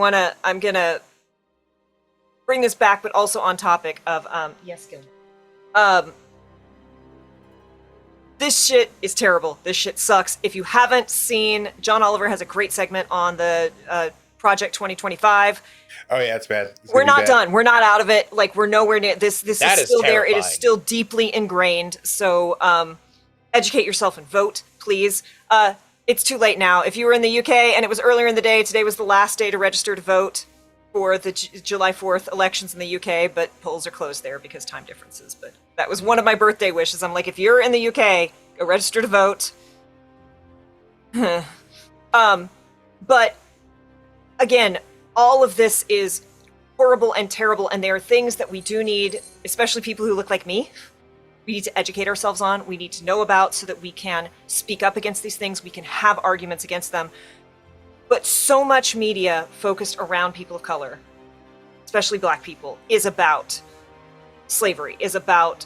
gonna bring this back, but also on topic of yes, Gil. This shit is terrible. This shit sucks. If you haven't seen, John Oliver has a great segment on the Project 2025. Oh yeah, it's bad. We're not done. We're not out of it. Like, we're nowhere near this. This is still there. It is still deeply ingrained. So educate yourself and vote, please. It's too late now. If you were in the UK and it was earlier in the day, today was the last day to register to vote for the July 4th elections in the UK, but polls are closed there because time differences. But that was one of my birthday wishes. I'm like, if you're in the UK, go register to vote. But again, all of this is horrible and terrible, and there are things that we do need, especially people who look like me, we need to educate ourselves on, we need to know about, so that we can speak up against these things, we can have arguments against them. But so much media focused around people of color, especially black people, is about slavery, is about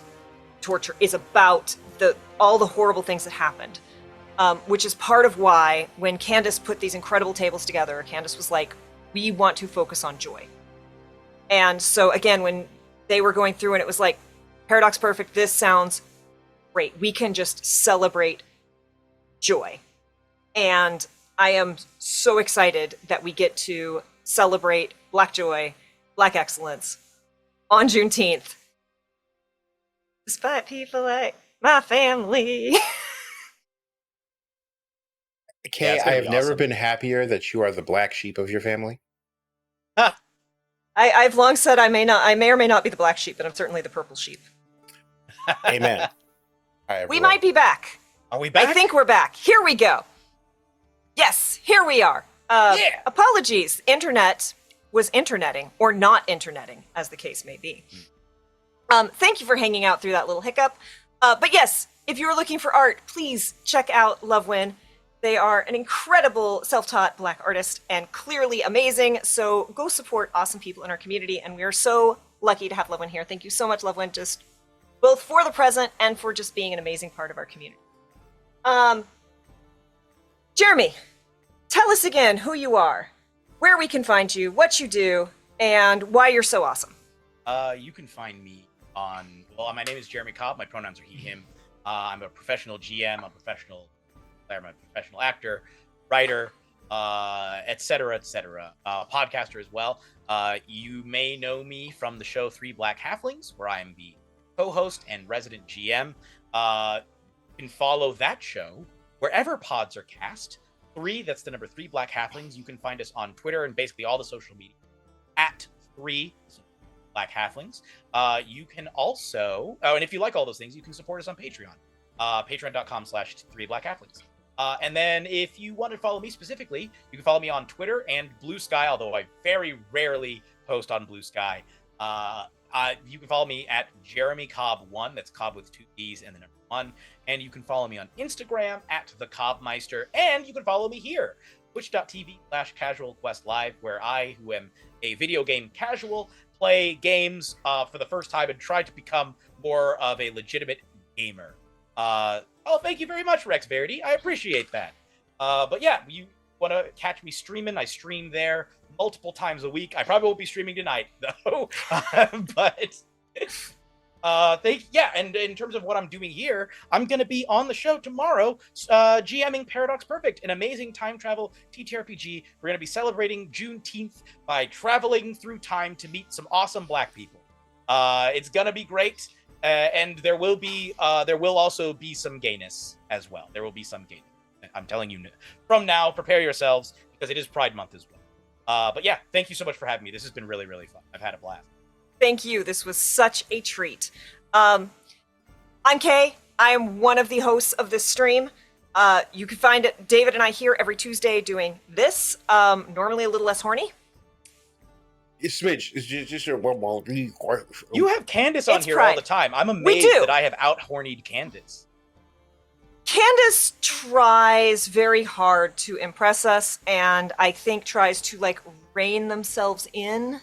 torture, is about all the horrible things that happened. Which is part of why, when Candace put these incredible tables together, Candace was like, we want to focus on joy. And so again, when they were going through and it was like, Paradox Perfect, this sounds great. We can just celebrate joy. And I am so excited that we get to celebrate Black joy, Black excellence on Juneteenth. Despite people like my family. Kay, I have never been happier that you are the black sheep of your family. I've long said I may or may not be the black sheep, but I'm certainly the purple sheep. Amen. Hi, we might be back. Are we back? I think we're back. Here we go. Yes, here we are. Apologies. Internet was interneting, or not interneting, as the case may be. Thank you for hanging out through that little hiccup. But yes, if you're looking for art, please check out Lovewin. They are an incredible self-taught Black artist and clearly amazing. So go support awesome people in our community. And we are so lucky to have Lovewin here. Thank you so much, Lovewin, just both for the present and for just being an amazing part of our community. Jeremy, tell us again who you are, where we can find you, what you do, and why you're so awesome. You can find me on, well, my name is Jeremy Cobb. My pronouns are he, him. I'm a professional GM, a professional player, I'm a professional actor, writer, et cetera, podcaster as well. You may know me from the show 3 Black Halflings, where I am the co-host and resident GM. You can follow that show wherever pods are cast. 3, that's the number 3 Black Halflings. You can find us on Twitter and basically all the social media at 3 Black Halflings. You can also, and if you like all those things, you can support us on Patreon. Patreon.com/3 Black Halflings. And then if you want to follow me specifically, you can follow me on Twitter and Blue Sky, although I very rarely post on Blue Sky. You can follow me at Jeremy Cobb 1. That's Cobb with 2 E's and the number 1. And you can follow me on Instagram at the Cobbmeister. And you can follow me here, twitch.tv/CasualQuestLive, where I, who am a video game casual, play games for the first time and try to become more of a legitimate gamer. Thank you very much, Rex Verity. I appreciate that. But yeah, you want to catch me streaming? I stream there multiple times a week. I probably won't be streaming tonight, though. And in terms of what I'm doing here, I'm going to be on the show tomorrow, GMing Paradox Perfect, an amazing time travel TTRPG. We're going to be celebrating Juneteenth by traveling through time to meet some awesome Black people. It's going to be great, and there will also be some gayness as well. There will be some gayness. I'm telling you from now, prepare yourselves, because it is Pride Month as well. But yeah, thank you so much for having me. This has been really, really fun. I've had a blast. Thank you. This was such a treat. I'm Kay. I am one of the hosts of this stream. You can find it, David and I here every Tuesday doing this, normally a little less horny. It's Smidge. It's just a... You have Candace on It's here Pride. all the time. I'm amazed that I have out-hornied Candace. Candace tries very hard to impress us, and I think tries to, rein themselves in.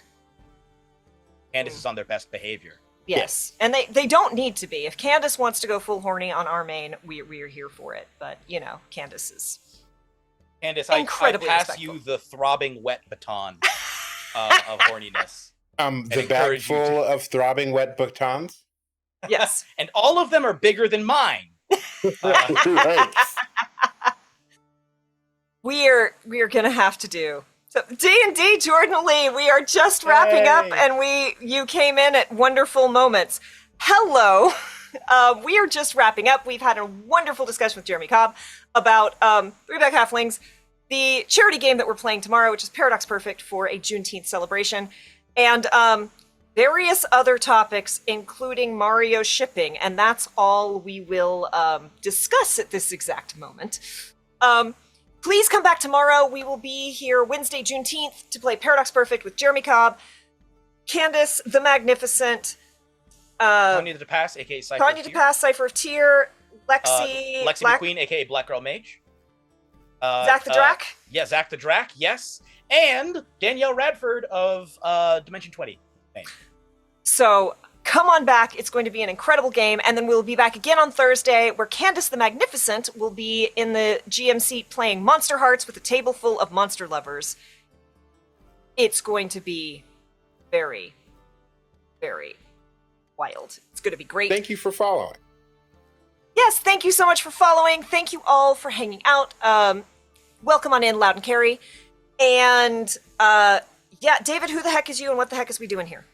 Candace is on their best behavior. Yes. And they don't need to be. If Candace wants to go full horny on our main, we are here for it. But, Candace is Candace, I incredibly pass respectful. you the throbbing wet baton of horniness. The bag full of throbbing wet batons? Yes. And all of them are bigger than mine. Right. We are going to have to do. So D&D, Jordan Lee, we are just wrapping up, and you came in at wonderful moments. Hello. We are just wrapping up. We've had a wonderful discussion with Jeremy Cobb about Three-Back Halflings, the charity game that we're playing tomorrow, which is Paradox Perfect for a Juneteenth celebration, and various other topics, including Mario shipping, and that's all we will discuss at this exact moment. Please come back tomorrow. We will be here Wednesday, Juneteenth, to play Paradox Perfect with Jeremy Cobb, Candace the Magnificent, Tony the Pass, aka Cypher Tanya of to Tyr. Pass, Cypher of Tyr, Lexi McQueen, aka Black Girl Mage. Zach the Drac. Yeah, Zach the Drac, yes. And Danielle Radford of Dimension 20. Thanks. So come on back. It's going to be an incredible game. And then we'll be back again on Thursday, where Candace the Magnificent will be in the GM seat playing Monster Hearts with a table full of monster lovers. It's going to be very, very wild. It's going to be great. Thank you for following. Yes, thank you so much for following. Thank you all for hanging out. Welcome on in, Loud and Carry. And David, who the heck is you and what the heck is we doing here?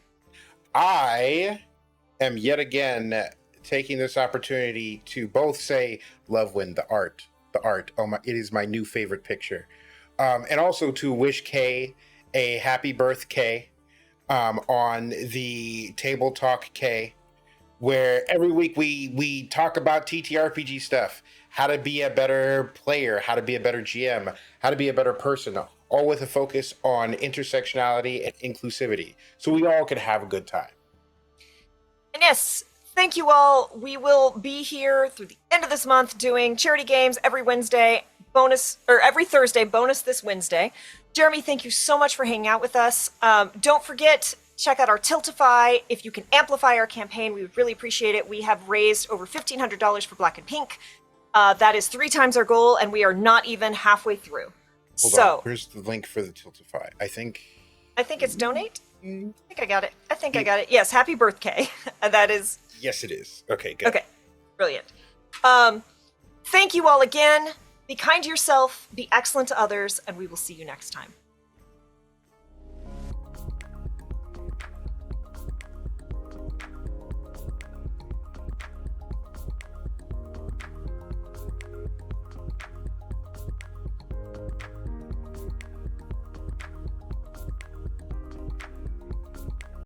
I am yet again taking this opportunity to both say Love Win, the art. Oh my, it is my new favorite picture. And also to wish Kay a happy birthday on the Table Talk K, where every week we talk about TTRPG stuff, how to be a better player, how to be a better GM, how to be a better person, all with a focus on intersectionality and inclusivity, so we all can have a good time. And yes, thank you all. We will be here through the end of this month doing charity games every Wednesday, every Thursday, bonus this Wednesday. Jeremy, thank you so much for hanging out with us. Don't forget, check out our Tiltify. If you can amplify our campaign, we would really appreciate it. We have raised over $1,500 for Black and Pink. That is 3 times our goal, and we are not even halfway through. Hold on, where's the link for the Tiltify? I think it's donate. I think I got it. Yes, happy birthday. That is. Yes, it is. Okay, good. Okay, brilliant. Thank you all again. Be kind to yourself, be excellent to others, and we will see you next time.